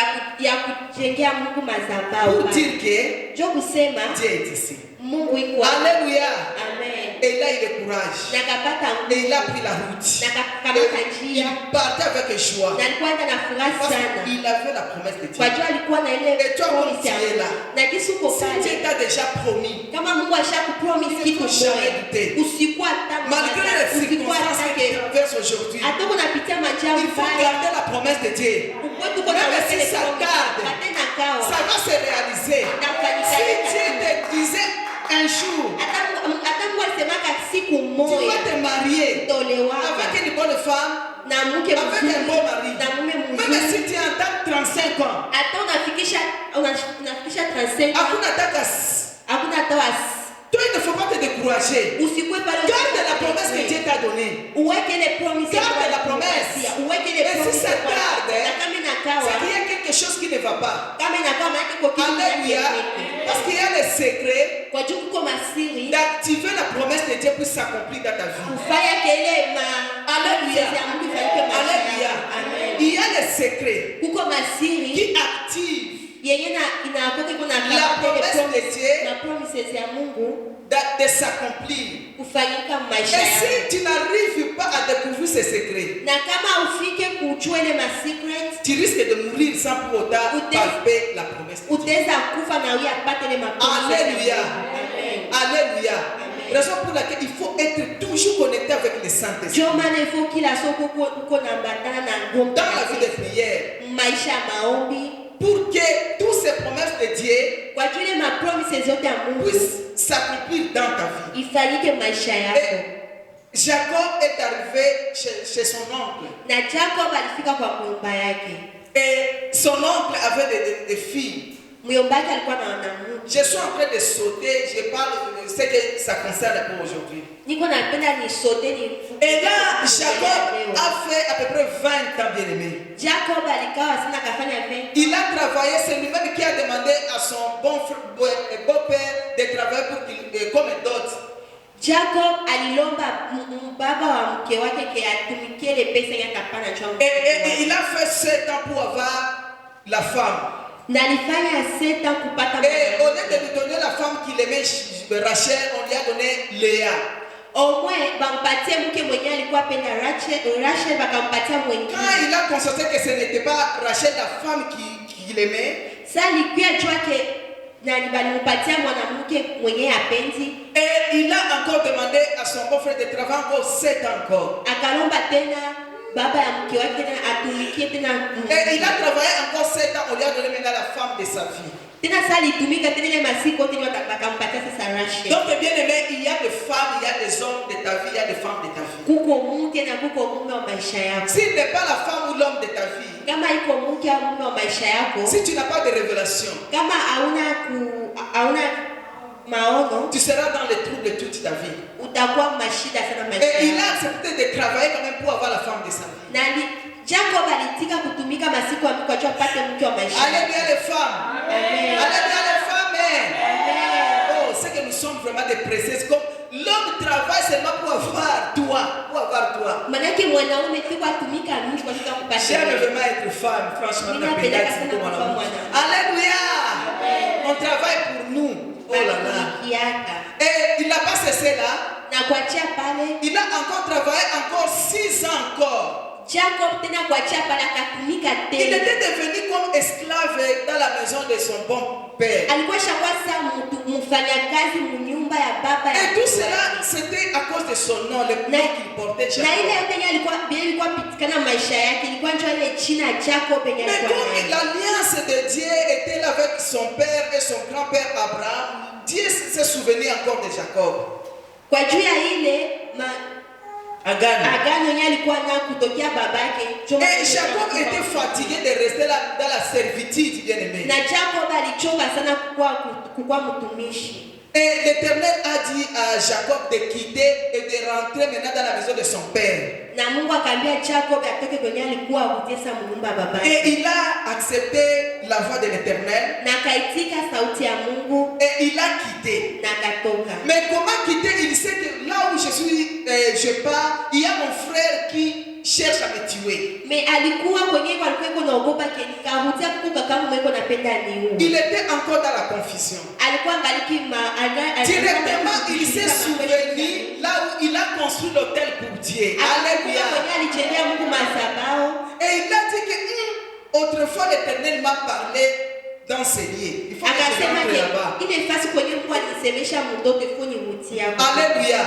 ya kujengea Mungu Pour madhabahu. dire que Ndio kusema Dieu est ici. Mungu iko hapa. Alléluia. Amen. Et là, il a le courage. Na akapata Et nguvu. il a pris la route. Na kamata Et njia. il partait avec joie. Na alikuwa na furaha Parce sana. qu'il avait la promesse de Kwa Dieu. jua alikuwa na ile Et toi, comme promise ya tu es là, Mungu. Na kisuko Si Dieu pale. t'a déjà promis, Kama Mungu ashakupromise il kitu faut jamais moja. douter. Usikuwa hata Malgré les usikuwa circonstances hata que tu traverses aujourd'hui, hata unapitia majia il faut mbaya. garder la promesse de Dieu. Ukwetu kuna Même wale si ça tarde, tena kawa. ça va se réaliser. Nafanyika Si tena. Dieu te disait un jour, Hata Mungu alisemaka siku tu moja vas te marier tolewaka avec une bonne femme, na mke avec un bon mari. na mume Même mzuri. si tu entends 35 ans, Hata unafikisha 35 hakuna taka. hakuna hata Toi, il ne faut pas te décourager. usikue pale. Garde la promesse que Dieu t'a donnée. Uweke ile promise. Garde la promesse. Uweke ile Et si promise. ça tarde, na kama inakawa c'est qu'il y a quelque chose qui ne va pas. kama inakawa maana kiko kitu Alléluia. Parce qu'il y a le secret kwa juu kuko masiri d'activer la promesse de Dieu pour s'accomplir dans ta vie. kufanya kile Alléluia. ya Mungu ifanyike maisha Alléluia. yako. Amen. Il y a le secret Kuko masiri qui active yenye inakoka kuna la promesse de Dieu na promises ya Mungu de s'accomplir. kufanyika Et maisha yako. si tu n'arrives pas à découvrir ces secrets, Na kama ufike kujua ile ma secret tu risques de mourir sans pour autant palper la promesse de Dieu. utaweza kufa na wewe apate ile mapromise. Alléluia. Amen. Alléluia. Amen. Raison pour laquelle il faut être toujours connecté avec le Saint-Esprit. Ndio maana ifo kila soko uko nambatana na ngombe Dans la vie de prière, maisha ya maombi pour que toutes ces promesses de Dieu kwa juu ile mapromises zote ya Mungu puissent s'accomplir dans ta vie. ifanyike maisha yako. Et Jacob est arrivé chez son oncle. Na Jacob alifika kwa mjomba yake. Et son oncle avait des filles. Mjomba yake alikuwa na wanamke. Je suis en train de sauter, je parle de ce que ça concerne pour aujourd'hui. Niko napenda ni sote ni. Et là, Jacob a fait à peu près 20 ans, bien aimé. Jacob alikawa sana kafanya 20. Il a travaillé, c'est lui-même qui a demandé à son beau-père de travailler pour qu'il, comme un dot. Jacob alilomba baba wa mke wake ke atumikie ile pesa yake atapana chongo. Et il a fait 7 ans pour avoir la femme. Na alifanya 7 ans kupata Et au lieu de lui donner la femme qu'il aimait, Rachel, on lui a donné Léa. Au moins bampatie mke mwenye alikuwa penda Rachel bakampatia mwingine. Quand il a constaté que ce n'était pas Rachel la femme qu'il aimait, Sasa alikuwa jua ke na balimpatia mwanamke mwenye apenzi. et il a encore demandé à son beau-frère de travailler encore 7 ans encore. Akalomba tena baba ya mke wake tena atumikie tena. Et il a travaillé encore 7 ans, on lui a donné maintenant la femme de sa vie. Tena sasa alitumika tena ile masiku yote bakampatia sasa Rachel. Donc bien aimé, il y a des femmes, il y a des hommes de ta vie, il y a des femmes de ta vie. Kuko mke na kuko mume wa maisha yako. S'il n'est pas la femme ou l'homme de ta vie, Kama iko mke au mume wa maisha yako, si tu n'as pas de révélation, kama hauna maono, tu seras dans les troubles de toute ta vie. utakuwa mashida sana maisha Et il yako. a accepté de travailler quand même pour avoir la femme de sa vie. Nani Jacob alitika kutumika masiku ya kwa apate mke wa maisha. Alléluia les femmes. Amen. Alléluia les femmes. Amen. Oh, c'est que nous sommes vraiment des précieuses. Comme l'homme travaille seulement pour Manake mwanaume tu kutumika mingi kwa sababu kupata. J'aime vraiment être femme, franchement. Alléluia. On travaille pour nous. Oh là là. Et il n'a pas cessé là. Il a encore travaillé encore 6 ans encore. Il était devenu comme esclave dans la maison de son bon père. Et tout cela, c'était à cause de son nom, le nom qu'il portait. Mais comme l'alliance de Dieu était là avec son père et son grand-père Abraham, Dieu s'est souvenu encore de Jacob. Et Jacob était fatigué de rester là dans la servitude, bien aimé. Et l'Éternel a dit à Jacob de quitter et de rentrer maintenant dans la maison de son père. Et il a accepté la voix de l'Éternel. Et il a quitté. Mais comment quitter? Il sait que là où je pars, il y a mon frère qui cherche à me tuer. Il était encore dans la confusion. Directement, il s'est souvenu là où il a construit l'autel pour Dieu. Alléluia. Et il a dit que autrefois l'Éternel m'a parlé dans ces lieux. Il faut que je rentre là-bas. Alléluia.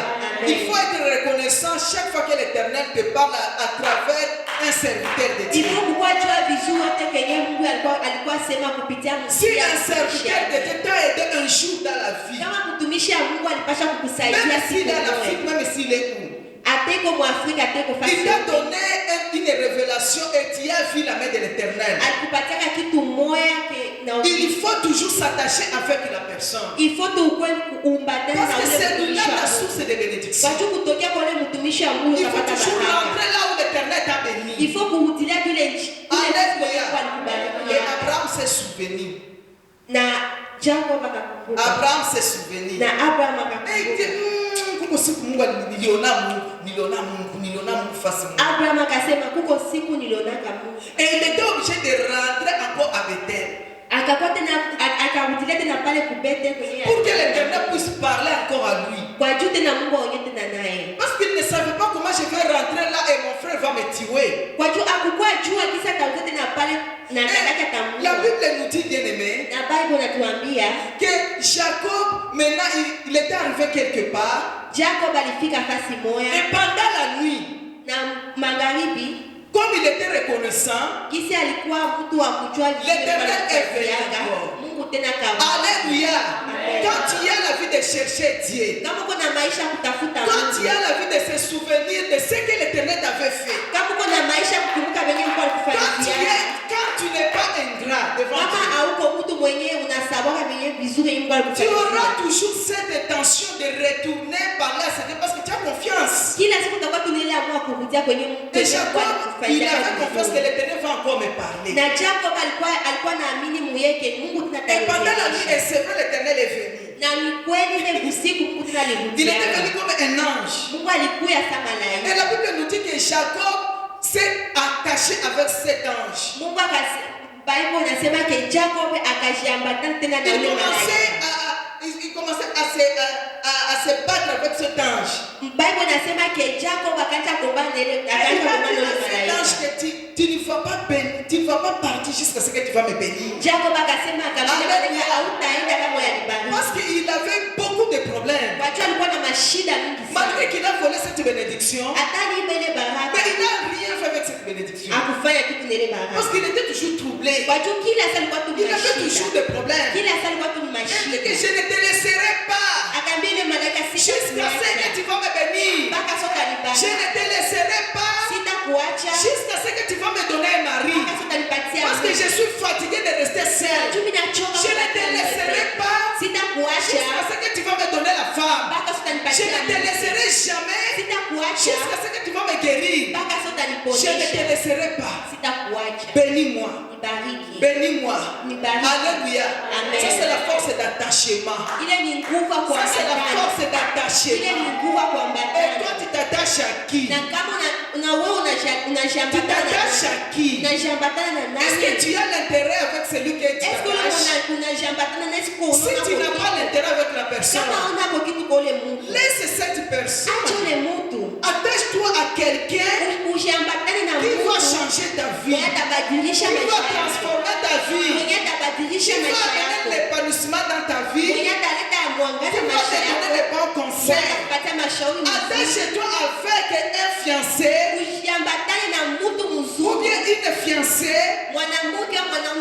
Il faut être reconnaissant chaque fois que l'Éternel te parle à travers un serviteur de Dieu. Si un serviteur de Dieu t'a aidé un jour dans la vie, même s'il est en Afrique, même s'il est où, il t'a donné une révélation et tu as vu la main de l'Éternel. Il faut toujours s'attacher avec la personne. Parce que c'est là la source de bénédiction. Il faut toujours rentrer là où l'Éternel t'a béni. Alléluia. Et Abraham s'est souvenu. Abraham s'est souvenu. Et il dit, et il était obligé de rentrer encore à Bethel. Pour que l'Éternel puisse parler encore à lui. Parce qu'il ne savait pas comment je vais rentrer là et mon frère va me tuer. La Bible nous dit, bien aimé, que Jacob, maintenant, il était arrivé quelque part. Et pendant la nuit, comme il était reconnaissant, l'Éternel est venu encore. Alléluia. Quand tu as la vie de chercher Dieu, quand tu as la vie de se souvenir de ce que l'Éternel t'avait fait, quand tu n'es pas ingrat devant Dieu, tu auras toujours cette intention de retourner par là, c'est parce que tu as confiance. Et Jacob, il avait confiance que l'Éternel va encore me parler. Et pendant la nuit, et c'est vrai, l'Éternel est venu. Il était venu comme un ange. Et la Bible nous dit que Jacob s'est attaché avec cet ange. Il commençait à se battre avec cet ange. Il a dit à cet ange que tu ne vas pas partir jusqu'à ce que tu vas me bénir. Parce qu'il avait beaucoup de problèmes. Malgré qu'il a volé cette bénédiction, mais il n'a rien fait avec cette bénédiction. Parce qu'il était toujours troublé. Il avait toujours des problèmes. Il dit que je ne te laisserai pas jusqu'à ce que tu vas me bénir. Je ne te laisserai pas jusqu'à ce que tu vas me donner un mari. Parce que je suis fatigué de rester seul. Je ne te laisserai pas jusqu'à ce que tu vas me donner la femme. Je ne te laisserai jamais jusqu'à ce que tu vas me guérir. Je ne te laisserai pas. Bénis-moi. Bénis-moi. Alléluia. Ça c'est la force d'attachement. Ça c'est la force d'attachement. Et toi tu t'attaches à qui? Tu t'attaches à qui? Est-ce que tu as l'intérêt avec celui que tu t'attaches? Si tu n'as pas l'intérêt avec la personne, laisse cette personne. Attache-toi à quelqu'un qui va changer ta vie, qui va transformer ta vie, qui va amener l'épanouissement dans ta vie, qui va te donner les bons conseils. Attache-toi avec un fiancé ou bien une fiancée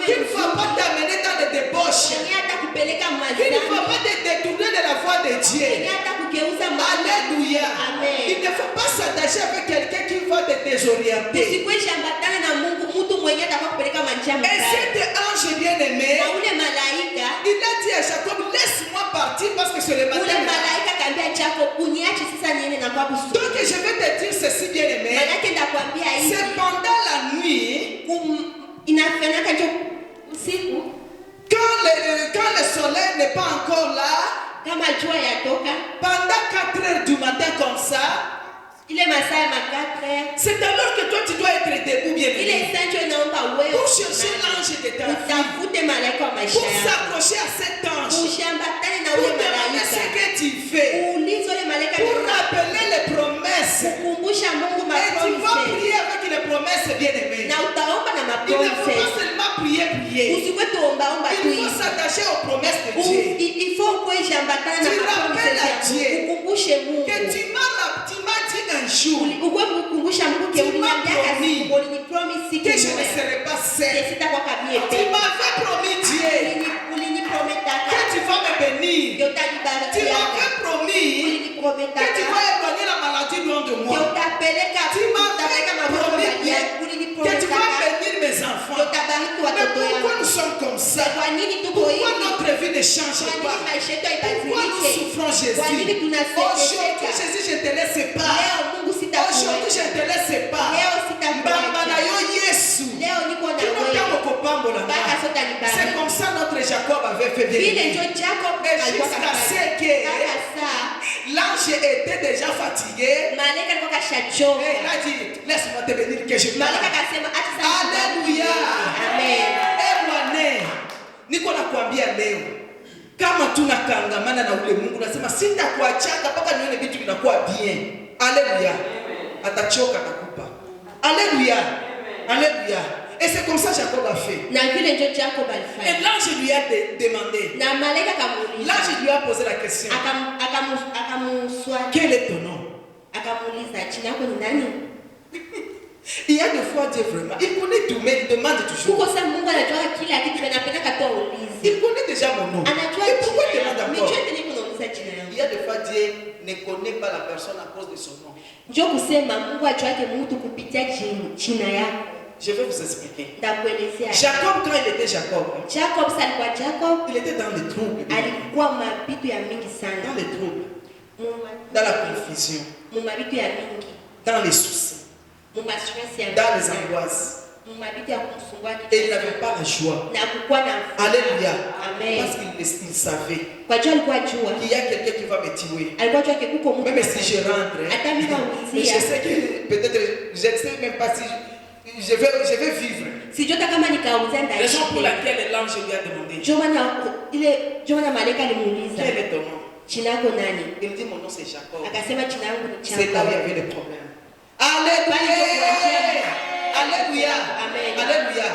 qui ne va pas t'amener dans les débauches, qui ne va pas te détourner de la voie de Dieu. Alléluia. Il ne faut pas s'attacher avec quelqu'un qui va te désorienter. Et cet ange bien-aimé, il a dit à Jacob, laisse-moi partir parce que c'est le matin. Donc je vais te dire ceci bien-aimé. C'est pendant la nuit, quand le soleil n'est pas encore là, pendant 4 heures du matin comme ça, c'est alors que toi tu dois être debout bien-aimé pour chercher l'ange de ta vie, pour s'accrocher à cet ange, pour demander ce que tu fais, pour rappeler les promesses. Et tu vas prier avec les promesses bien-aimées. Il ne faut pas seulement prier. Il faut s'attacher aux promesses de Dieu. Tu rappelles à Dieu que tu m'as dit un jour, tu m'as promis que je ne serai pas seul. Tu m'avais promis Dieu que tu vas me bénir. Tu m'avais promis que tu vas éloigner la maladie loin de moi. Tu m'avais promis que tu vas bénir mes enfants. Mais pourquoi nous sommes comme ça? Pourquoi notre vie ne change pas? Pourquoi nous souffrons Jésus? Aujourd'hui Jésus, je te laisse pas. Aujourd'hui je te laisse pas. C'est comme ça notre Jacob avait fait bien. Et jusqu'à ce que l'ange était déjà fatigué, et il a dit, laisse-moi te bénir que je parle. Alléluia. Amen. Niko nakwambia leo, kama tunakangamana na ule Mungu, nasema sitakuachaka mpaka nione vitu vinakuwa bien. Alléluia. Atachoka atakupa. Alléluia. Alléluia. Et c'est comme ça que Jacob a fait. Et l'ange lui a demandé. L'ange lui a posé la question. Quel est ton nom? Il y a des fois Dieu vraiment, il connaît tout, mais il demande toujours. Il connaît déjà mon nom. Et pourquoi il demande encore? Il y a des fois Dieu ne connaît pas la personne à cause de son nom. Je vais vous expliquer. Jacob, quand il était Jacob, il était dans les troubles. Dans les troubles. Dans la confusion. Dans les soucis. Dans les angoisses. Et il n'avait pas la joie. Alléluia. Parce qu'il savait qu'il y a quelqu'un qui va me tuer. Même si je rentre, mais je sais que peut-être, je ne sais même pas si je vais vivre. Raison pour laquelle l'ange lui a demandé. Quel est ton nom? Il dit mon nom c'est Jacob. C'est là où il y avait des problèmes. Alléluia. Alléluia. Alléluia.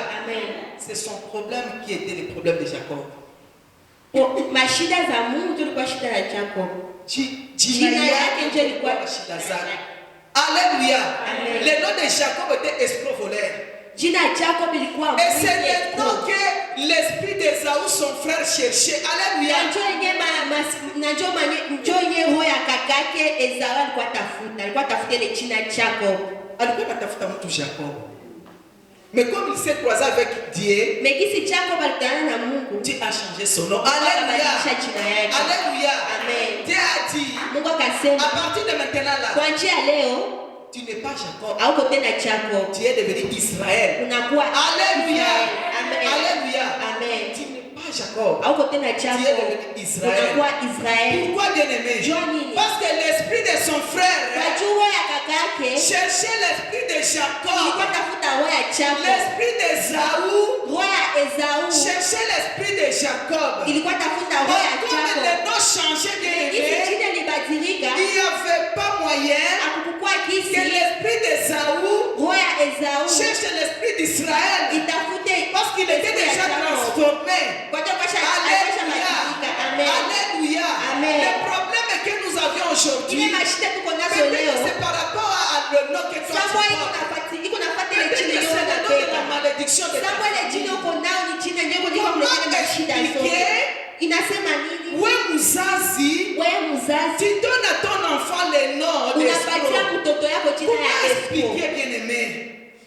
C'est son problème qui était le problème de Jacob. Alléluia. Le nom de Jacob était escroc voleur. Et c'est le nom que l'esprit d'Ésaü, son frère, cherchait. Alléluia. Jacob. Mais comme il s'est croisé avec Dieu, Dieu a changé son nom. Alléluia. Alléluia. Dieu a dit, à partir de maintenant là, tu n'es pas Jacob. Tu es devenu Israël. Alléluia. Alléluia. Tu n'es pas Jacob. Tu es devenu Israël. Pourquoi bien aimé? Parce que l'esprit de son frère yake cherchait l'esprit de Jacob, ilikuwa tafuta roho ya Jacob. l'esprit d'Ésaü Roho ya Esau cherchait l'esprit de Jacob. ilikuwa tafuta roho ya Mais comme Jacob. les noms changeaient bien Hizi aimé, jina libadilika, il n'y avait pas moyen akukukua que kisi l'esprit d'Ésaü roho ya Esau cherche l'esprit d'Israël itafute parce qu'il était esprit ya déjà Jacob. transformé. Kwa hiyo kasha Alléluia. badilika. Amen. Alléluia. Amen. Le problème que nous avions Ile aujourd'hui, mashida tuko nazo peut-être leo c'est par rapport à le nom que toi tu Samuel portes. iko nafuata ile Peut-être jina que yenyewe c'est le nom de la unabeba. malédiction de ta Samuel jina famille. uko nao ni jina yenyewe kuliko kuleta mashida zote. Inasema nini? Ouais, Mouzazi, Wewe mzazi tu donnes à ton enfant le nom unapatia d'espoir. mtoto yako jina Comment ya Espo. expliquer, bien-aimé?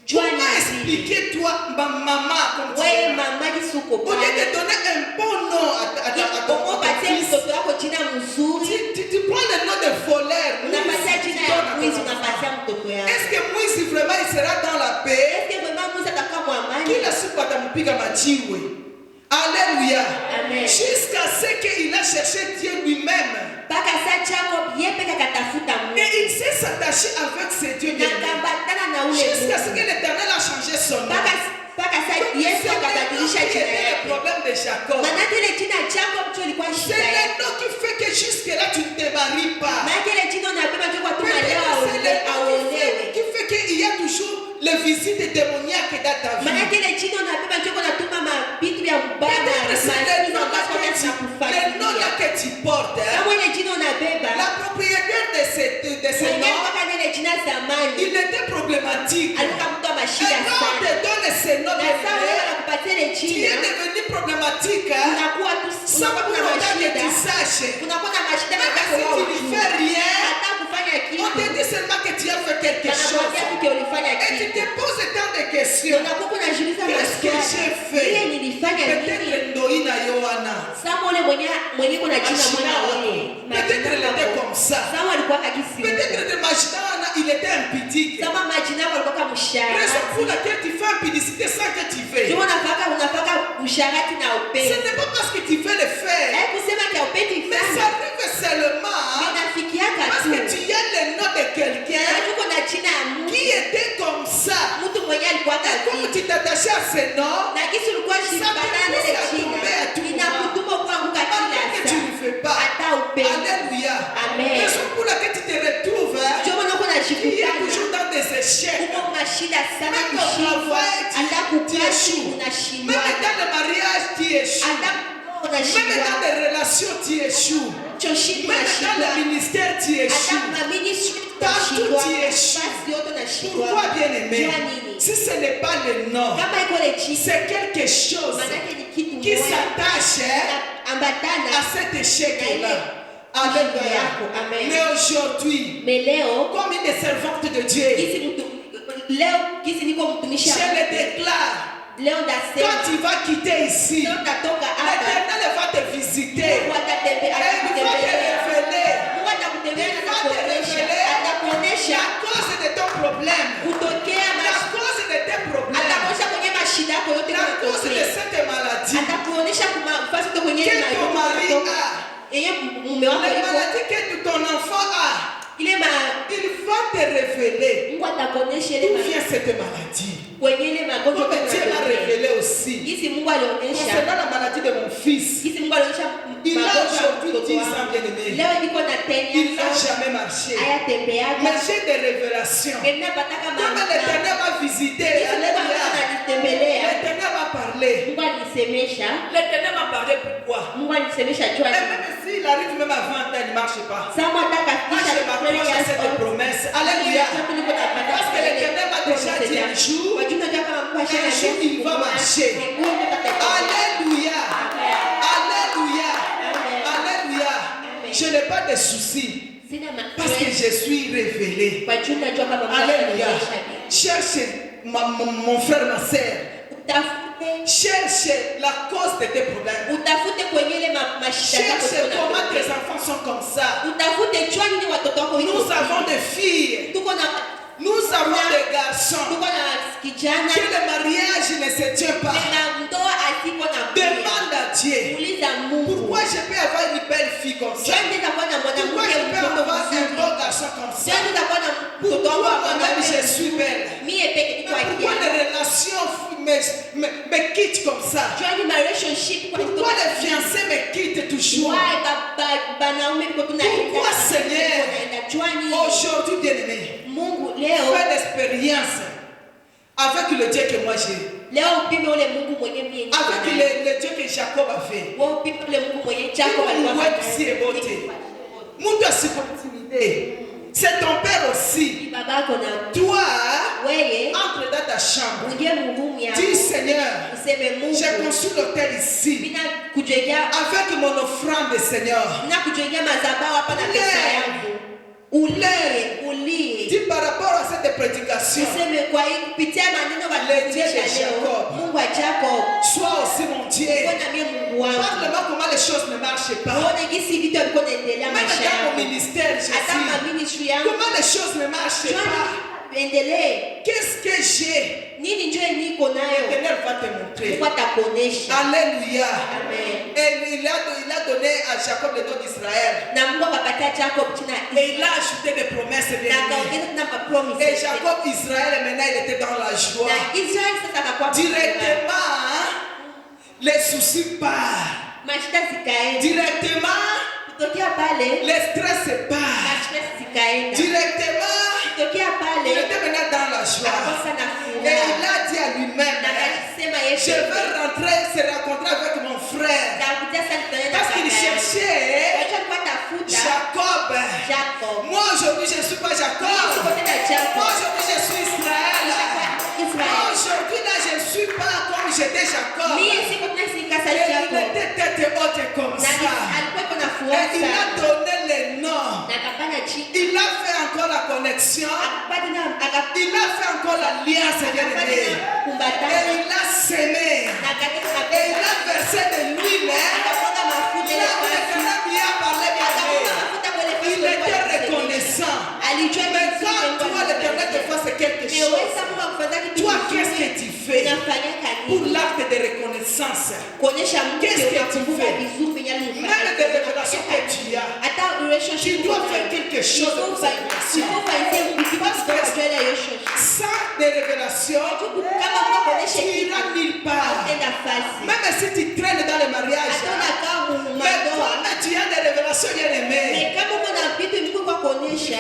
Jua Comment nini? expliquer, toi, ma maman, comme tu Wewe es? mama jisuko Au lieu de donner un bon nom à ton unapatia fils, mtoto yako jina mzuri, tu prends le nom de voleur. unapatia Tu jina donnes ya à ton mwizi, enfant. unapatia mtoto yako. Est-ce que Moïse vraiment il sera dans la paix? Eske vraiment Musa atakuwa mwamani? Kila siku atampiga majiwe. Alléluia. Amen. Jusqu'à ce qu'il a cherché Dieu lui-même. Mpaka saa Jacob yeye peke katafuta Mungu. Et il s'est attaché avec ses dieux Na bien-aimés. kambatana na ule Jusqu'à ce Mungu. que l'Éternel a changé son nom. Mpaka saa Yesu akabadilisha jina C'était le yake. problème de Jacob. Maanake ile jina Jacob tu ilikuwa C'est shida le yake. nom qui fait que jusque-là tu ne te maries pas. Maanake ile jina unabeba tu kwa tuma leo C'est le nom aolewe. qui fait qu'il y a toujours les visites démoniaques dans ta vie. Maanake ile jina unabeba tu kwa natuma mabitu ya mbaya Peut-être c'est le nom là ambazo que zinakufanyia. tu portes. Hein. Kama ile jina unabeba, La propriétaire de ce mwenyewe nom, mpaka ile jina zamani il était problématique. alikuwa mtu wa Et mashida quand on sana. te donne ce nom, Na saa wewe anakupatia ile tu jina, es devenu problématique. Hein. unakuwa tu Sans unakuwa pour na autant que mashida. tu saches. Unakuwa na mashida na Même kaka si wao tu ne ujue. fais rien, Hata kufanya on te kitu. dit seulement que tu as fait quelque chose. Wanakuambia tu ulifanya Et tu kitu. te poses tant de questions. Unakuwa unajiuliza Qu'est-ce que maswali. j'ai fait? Ile nilifanya nini? Peut-être Ndoïna Yohana. Samuel ule mwenye kuna jina mwana wewe. Peut-être elle était comme ça. Samuel alikuwa kakisi. Peut-être de Majidana, il était impudique. Sama majina yako alikuwa kama Raison pour msharati. laquelle tu fais impudicité sans que tu fais. Ndio unafaka usharati na Ce upendo. n'est pas parce que tu veux le faire. Kusema kia upendo Mais ça ifanye. arrive seulement Inafikiaka parce tu. que tu as le nom de quelqu'un Tuko na jina ya Mungu. qui était comme ça. Mtu mwenye alikuwa Et comme kazi. tu t'attachais à ce nom, Na kisi ulikuwa shibana na ile jina. Inakutuma kuanguka malgré que kila tu saa. ne fais pas. Hata upendo. Alléluia. Amen. Raison pour laquelle tu te retrouves, hein, Ndio maana kuna tu es shikutana. toujours dans des échecs. Uko mashida sana Même au kushindwa. travail, Hata tu kukazi échoues. unashindwa. Même dans le mariage, tu échoues. Hata Même unashindwa. dans les relations, tu échoues. Choshindwa Même dans unashindwa. le ministère, tu Hata échoues. maministry Partout unashindwa. tu échoues. Basi yote unashindwa. Pourquoi, bien-aimé? Jua nini? Si ce n'est pas le nom, Kama iko ile jina, c'est quelque chose maanake ni kitu qui moja. s'attache hein, Ambatana à cet échec-là. yako. Alléluia. Amen. Mais aujourd'hui, Mais leo comme une servante de Dieu, kisi niko mtumishi je wa le Mungu. déclare, Leo quand ndasema tu vas quitter ici, leo nitatoka hapa. l'Éternel va te visiter. Mungu atatembea, Et il va te atakutembelea. révéler Mungu atakutembelea na Il va te atakuonesha. révéler Atakuonesha la cause de ton problème, kutokea la cause de tes problèmes, atakuonesha kwenye mashida yako yote la cause de yanatokea. cette maladie. Atakuonesha nafasi yote kwenye Que ile ton mari a, yenye mume wako les yuko. maladies que ton enfant a, Ile il va te révéler Mungu atakuonesha ile d'où vient cette maladie. kwenye ile magonjwa Comme Dieu l'a révélé aussi. Jinsi Mungu alionyesha. Concernant la maladie de mon fils, Jinsi Mungu alionyesha il a magonjwa ya aujourd'hui mtoto 10 wangu. ans, bien-aimé. Leo niko na Il n'a 10 jamais marché. hayatembeaga. Mais j'ai des révélations. Napataka Comme l'Éternel m'a visité, alléluia. ananitembelea. L'Éternel m'a parlé. Mungu alisemesha. L'Éternel m'a parlé pourquoi? Mungu alisemesha jua. Et même s'il arrive même à 20 ans, il ne marche pas. Sama ataka Moi, je m'accroche à cette promesse. Alléluia. Parce que l'Éternel m'a déjà dit un jour, il va marcher. Alléluia. Alléluia. Alléluia. Je n'ai pas de soucis. Parce que je suis révélé. Alléluia. Cherche mon frère, ma soeur. Cherche la cause de tes problèmes. Utafute kwenye ile mashida yako Cherche comment tes enfants sont comme ça. utafute chwa nini watoto wako iko. Nous avons des filles. Tuko na Nous avons des garçons. tuko na kijana Que le mariage ne se tient pas. na ndoa asiko na Demande à Dieu. muuliza Mungu. Pourquoi je peux avoir une belle fille comme ça? Jana nitakuwa na Pourquoi mwanamke je peux mtoto avoir un mzuri. beau garçon comme ça? Jana nitakuwa na mtoto wangu moi-même je suis belle. Mie peke niko Mais pourquoi akia. les relations me quittent comme ça? Join my relationship kwa Pourquoi les fiancés me quittent toujours? Why banaume kwa tunaenda. Pourquoi, Seigneur? Join Aujourd'hui, bien-aimé, Mungu leo. fais l'expérience avec le Dieu que moi j'ai. Leo upime ule Mungu mwenye mie niko Avec naye. le Dieu que Jacob a fait. Wewe upime ule Mungu mwenye Jacob alikuwa Mungu wetu si ebote. Mungu asikuintimide. C'est ton père aussi. babako na Toi, wewe entre dans ta chambre. ungie muhumu yako. Dis Seigneur, Useme Mungu. j'ai construit l'hôtel ici. Mina kujengea Avec mon offrande, Seigneur. mina kujengea madhabahu hapa na pesa yangu. Ulie. Dis par rapport à cette prédication, Useme kwa hii kupitia maneno Dieu de walifundisha leo. Jacob. Mungu wa Jacob. sois aussi mon Dieu. Mbona mie Mungu wangu. Parle-moi comment les choses ne marchent pas. Uone gisi vitu vilikuwa vinaendelea Même maisha dans mon yangu. ministère, je Hata suis. ma ministry yangu. Comment les choses ne marchent pas. Endelee. Qu'est-ce que j'ai? Nini njoo niko nayo? L'Éternel va te montrer. Mungu atakuonesha. Alléluia. Amen. Et il a donné à Jacob le nom d'Israël. Na Mungu akapatia Jacob jina Et il a ajouté des promesses na bien. akaongeza tena mapromise. Et Jacob, Israël, maintenant il était dans la joie. Na Israeli sasa akakuwa Directement, les soucis partent. mashida zikaenda. Directement, Kutokea pale les stress partent. mashida zikaenda. Directement, Kutokea il pale était maintenant dans la joie. akakosa na Et il furaha. a dit à lui-même, Na akasema je Yesu vais rentrer, se rencontrer avec mon frère. nitakuja sasa tutaenda Parce qu'il cherchait Wacha kwa tafuta Jacob. Jacob. Moi aujourd'hui je ne suis pas Mimi Jacob. siko tena Moi Jacob. aujourd'hui je suis Israël. Moi Israeli. aujourd'hui là je ne suis pas comme j'étais Jacob. Mimi siko tena sikasa Et il Jacob. était tête haute comme Na ça. alikuwa kuna Et furaha il a sana. donné les noms. Na akafanya chini. Il a fait encore la connexion. Akapata na Il a fait encore l'alliance bien aimé. Et kumbatana. il a semé. Na akataka Et il a versé de l'huile. akapanga mafuta Il ile a pasi. bien parlé bien aimé. Akapanga mafuta kwa ile pasi. Il était reconnaissant. Alijua Mais kitu quand Mungu toi l'Éternel te alimfanyia. fasse quelque Mais chose, wewe Mungu akufanya kitu toi kizuri, qu'est-ce que tu fais unafanya pour kanini? l'acte de reconnaissance? Kuonesha Mungu Qu'est-ce que tu unakumbuka fais? vizuri yenye Même alimfanyia. des révélations que tu as, Hata relationship tu dois faire quelque chose pour cette relation. Sans des révélations, tu iras nulle part. Même si tu traînes dans le mariage, mais toi, tu as des révélations bien aimées. Il faut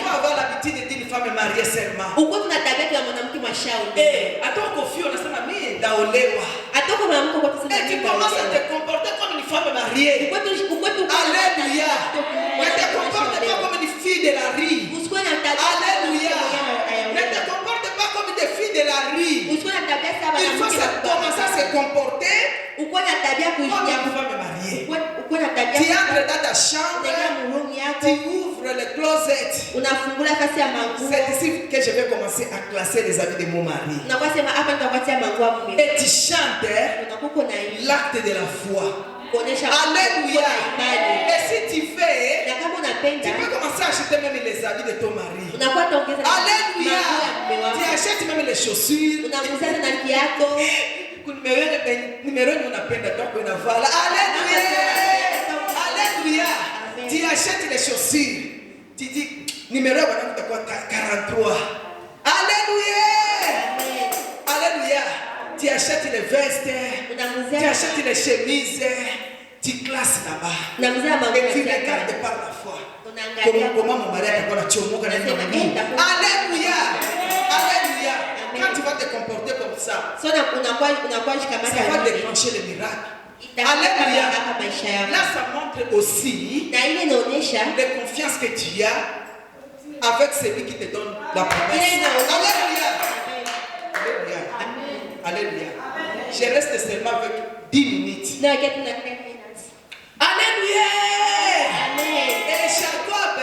avoir l'habitude d'une femme mariée seulement. Et à ton confiance, on a ça, mais daolewa. Et tu commences à te comporter comme une femme mariée. Alléluia. Ne te comporte pas comme une fille de la rue. Alléluia. Ne te comporte pas comme des filles de la rue. Il faut commencer à se comporter comme une femme mariée. Tu entres dans ta chambre, tu ouvres le closet. C'est ici que je vais commencer à classer les habits de mon mari. Et tu chantes l'acte de la foi. Alléluia. Et si tu fais, tu peux commencer à acheter même les habits de ton mari. Alléluia. Tu achètes même les chaussures. Numéro unapenda toka unavala. Alléluia. Alléluia. Tu achètes les chaussures. Tu dis numéro wanakuta kwa 43. Alléluia. Alléluia. Tu achètes les vestes. Tu achètes les chemises. Tu classes là-bas. Et tu regardes par la foi. Comment mon mari a chomoka na nini? Alléluia. Alléluia. Quand tu vas te comporter comme ça, ça va déclencher le miracle. Alléluia. Là, ça montre aussi la confiance que tu as avec celui qui te donne la promesse. Alléluia. Alléluia. Alléluia. Je reste seulement avec 10 minutes. Alléluia. Et Jacob,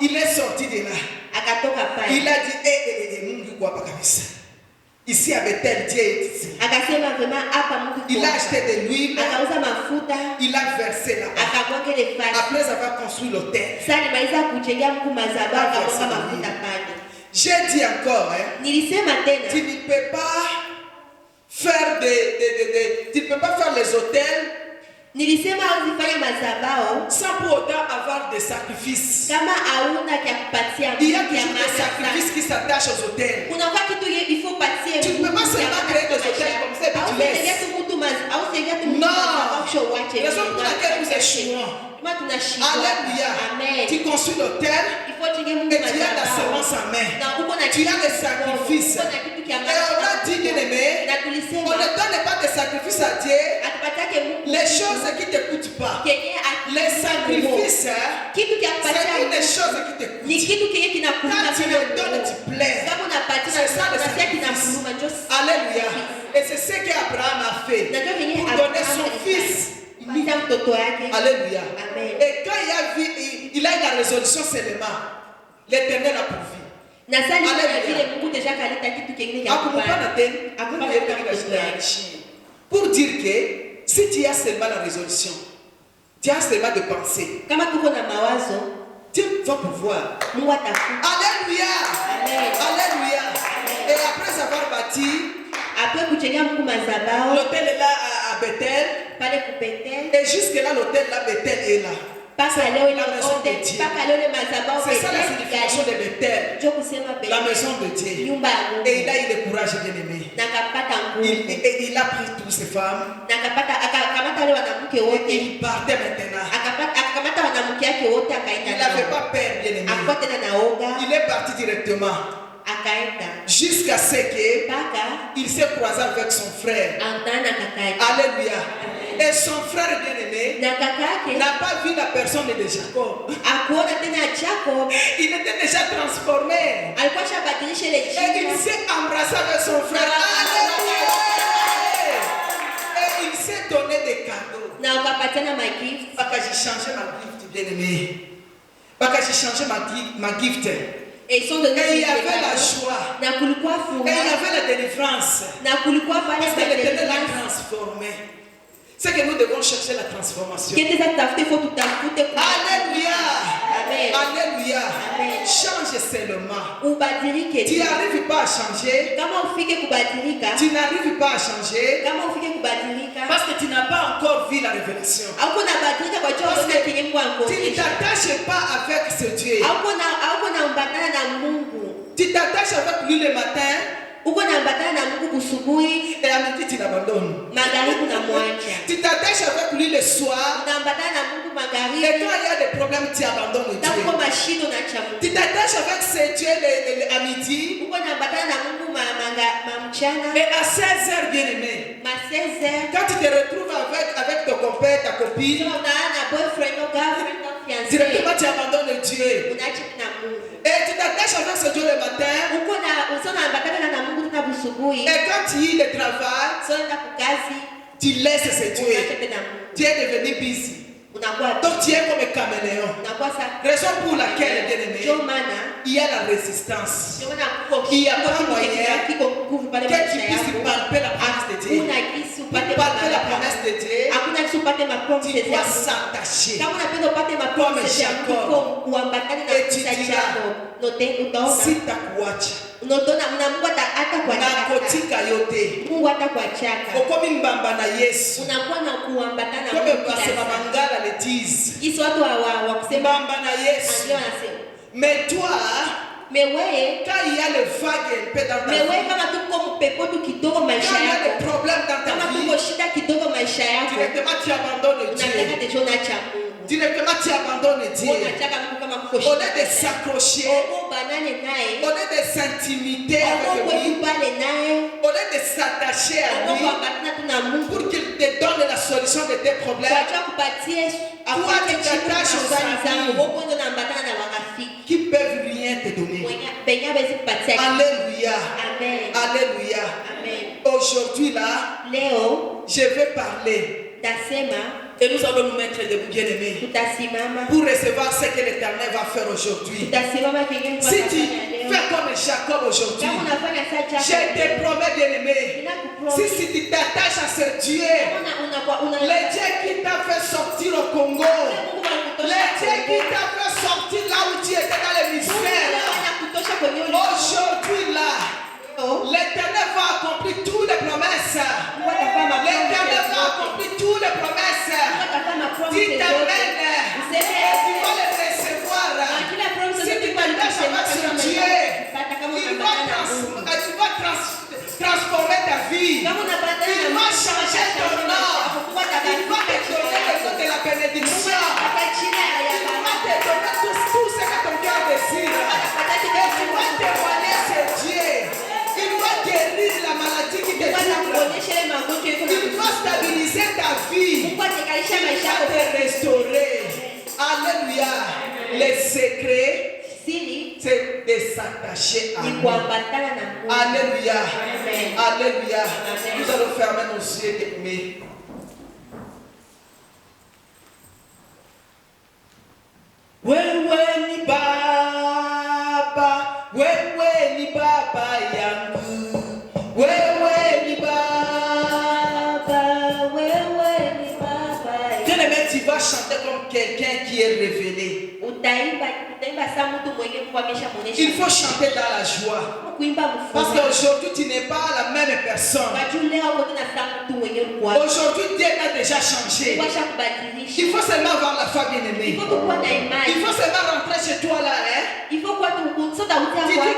il est sorti de là. Il a dit, Mungu kwa hapa kabisa. Ici à Bethel, Dieu est ici. Il a acheté de l'huile. Il a versé là-bas. Après avoir construit l'autel. J'ai dit encore, tu ne peux pas faire tu ne peux pas faire les hôtels Nilisema uzifanye mazabao sans pour autant avoir des sacrifices. Kama hauna kya kupatia Il y a toujours des sacrifices qui s'attache aux hôtels. Kuna wakati tu il faut passer. Tu ne peux pas seulement créer des hôtels comme ça et puis tu laisses. Raison pour laquelle nous échouons. Alléluia. Tu construis l'hôtel et tu as la semence en main. Tu as les sacrifices. Et on a dit, bien aimé, on ne donne pas de sacrifices à Dieu. Les choses qui ne te coûtent pas. Les sacrifices, c'est une des choses qui te coûtent. Quand tu les donnes, tu plais. C'est ça le sacrifice. Alléluia. Et c'est ce qu'Abraham a fait. Pour donner son fils. Alléluia. Et quand il a eu la résolution seulement, l'Éternel a pourvu. Pour dire que si tu as seulement la résolution, tu as seulement de penser, Dieu va pouvoir. Alléluia. Alléluia. Et après avoir bâti, l'hôtel est là à Bethel. Et jusque là, l'hôtel là, Bethel est là. C'est la maison de Dieu. C'est ça la signification de Bethel. La maison de Dieu. Et il a eu le courage, bien aimé. Il a pris toutes ses femmes. Et il partait maintenant. Il n'avait pas peur, bien aimé. Il est parti directement. Jusqu'à ce qu'il s'est croisé avec son frère. Alléluia. Et son frère bien-aimé n'a pas vu la personne de Jacob. Il était déjà transformé. Et il s'est embrassé avec son frère. Alléluia. Et il s'est donné des cadeaux. Parce que j'ai changé ma gift, bien-aimé. Parce que j'ai changé ma gift. Et il y avait la joie. Et il y avait la délivrance. Parce que l'Éternel l'a transformé. C'est que nous devons chercher la transformation. Alléluia. Amen. Alléluia. Amen. Change seulement. Tu n'arrives pas à changer. Tu n'arrives pas à changer. Parce que tu n'as pas encore vu la révélation. Parce que tu ne t'attaches pas avec ce Dieu. Tu t'attaches avec lui le matin. Et à midi tu l'abandonnes. Tu t'attaches avec lui le soir. Et quand il y a des problèmes, tu abandonnes Dieu. Tu t'attaches avec ce Dieu à midi. Et à 16h, bien aimé, quand tu te retrouves avec ton copain, ta copine, directement tu abandonnes Dieu. Et tu t'attaches avec ce Dieu le matin. Et quand tu y le travail, tu laisses ce Dieu. Tu es devenu busy. Donc tu es comme un caméléon. Raison pour laquelle, bien aimé, il y a la résistance. Il n'y a pas moyen que tu puisses palper la promesse de Dieu. Palper la promesse de Dieu, tu dois s'attacher comme Jacob. Et tu diras, si ta couache nakotika yote okomi mbamba na Yesu comme basema mangala le disent mbamba na Yesu. Mais toi, quand il y a le vague un peu dans ta vie, quand il y a des problèmes dans ta vie, directement tu abandonnes Dieu. Directement tu abandonnes Dieu. Au lieu de s'accrocher, au lieu de s'intimider avec lui, au lieu de s'attacher à lui pour qu'il te donne la solution de tes problèmes, toi tu t'attaches aux amis qui ne peuvent rien te donner. Alléluia. Alléluia. Aujourd'hui là, je vais parler. Et nous allons nous mettre debout, bien-aimés, pour recevoir ce que l'Éternel va faire aujourd'hui. Si tu fais comme Jacob aujourd'hui, je te promets, bien-aimé, si tu t'attaches à ce Dieu, le Dieu qui t'a fait sortir au Congo, le Dieu qui t'a fait sortir là où tu étais dans le mystère, aujourd'hui là, l'Éternel va accomplir toutes les promesses. L'Éternel va accomplir toutes les promesses. Dis t'amènes et tu vas les recevoir. Si tu t'attaches avec ce Dieu, il bénédiction. Il va te donner tout ce que ton cœur désire. Et tu vas témoigner ce Dieu. Il va guérir la maladie qui te trouble. Il va stabiliser ta vie. Il va te restaurer. Alléluia. Le secret, c'est de s'attacher à lui. Alléluia. Alléluia. Nous allons fermer nos yeux bien-aimés. Wewe ni baba, wewe ni baba yangu. Wewe ni baba, wewe ni baba. Bien-aimé, tu vas chanter comme quelqu'un qui est révélé. Il faut chanter dans la joie. Parce qu'aujourd'hui, tu n'es pas la même personne. Aujourd'hui, Dieu t'a déjà changé. Il faut seulement avoir la foi bien-aimée. Il faut seulement rentrer chez toi là. Tu dis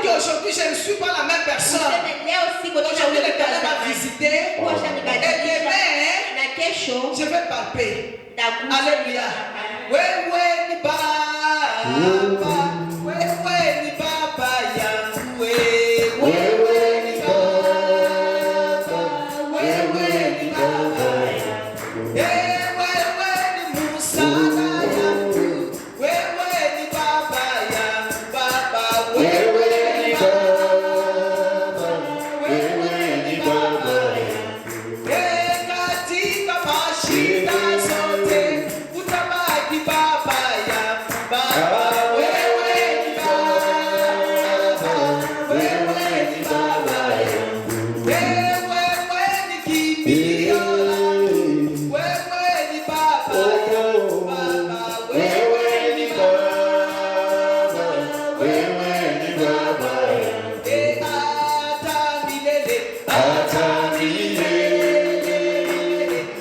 qu'aujourd'hui, je ne suis pas la même personne. Aujourd'hui, le Calais m'a visité. Et demain, je vais palper. Alléluia. Wewe ni baba, wewe ni baba yangu, wewe ni baba, wewe ni baba yangu, wewe ni musana yangu, wewe ni baba yangu, baba, wewe ni baba, wewe ni baba yangu, katika mashida zote utabaki baba yangu, baba, wewe ni baba, wewe ni baba yangu, wewe ni kimbilio langu, wewe ni baba yangu, baba, wewe ni baba, wewe ni baba yangu, hata milele, hata milele,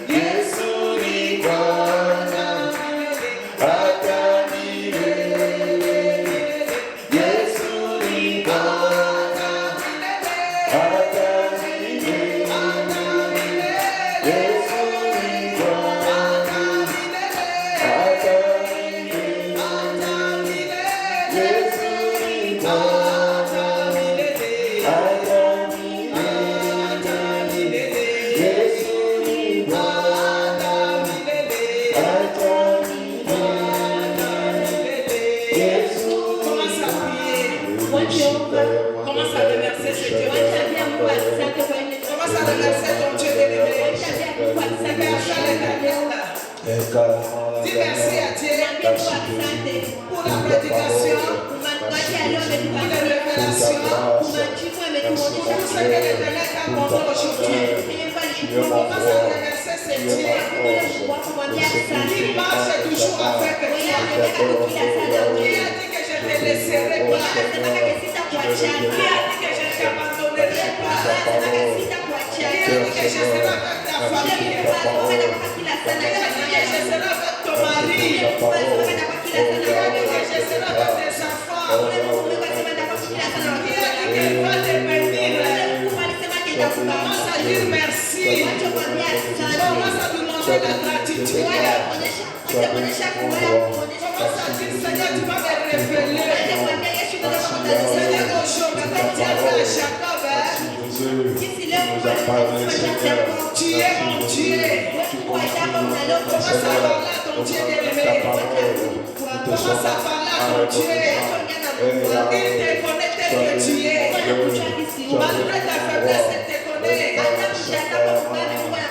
Yesu ni Bwana. Hata milele, Yesu ni Bwana. Hata milele, Yesu ni Bwana. Hata milele, Yesu ni Bwana. Hata milele, Yesu ni Bwana. Commence à prier. Commence à remercier ce Dieu. Commence à remercier ton Dieu bien-aimé. Merci à l'Éternel. Dis merci à Dieu pour la prédication, pour les révélations, pour tout ce que l'Éternel t'a montré aujourd'hui. Commence à remercier ce Dieu qui marche toujours avec toi. Qui a dit que je te laisserai pas. Qui a dit que je ne t'abandonnerai pas. Qui a dit que je serai avec ta famille. Qui a dit que je serai avec ton mari. Qui a dit que je serai avec tes enfants. Qui a dit qu'il va te bénir. Commence à dire merci. Commence à demander la gratitude. Commence à dire Seigneur, tu vas me révéler. Seigneur, aujourd'hui, comme tu as fait à Jacob, tu es mon Dieu. Commence à parler à ton Dieu bien-aimé. Commence à parler à ton Dieu. Il te connaît tel que tu es. Malgré ta faiblesse, il te connaît.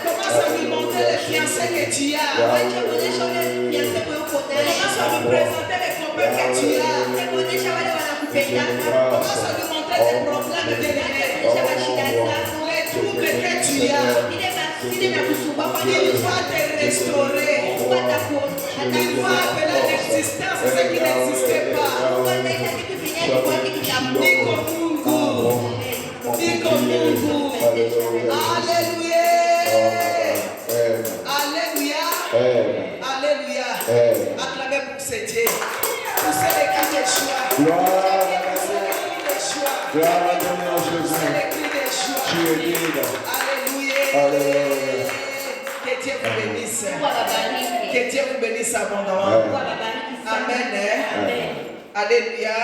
Commence à lui montrer les fiancés que tu as. Commence à lui présenter les problèmes que tu as. Commence à lui montrer les problèmes de l'année. Les troubles que tu as. Il va te restaurer. Il va appeler à l'existence ce qui n'existait pas. Digo Mungu. Alléluia. Alléluia. Alléluia. Acclamez pour ce Dieu. Poussez les cris de joie. Poussez les cris de joie. Poussez les cris de joie. Alléluia. Que Dieu vous bénisse. Que Dieu vous bénisse abondamment. Mungu awabariki sana. Amen. Alléluia.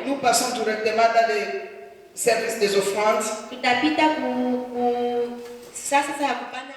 Nous passons directement dans le service des offrandes. Tutapita ku sasa ya kupana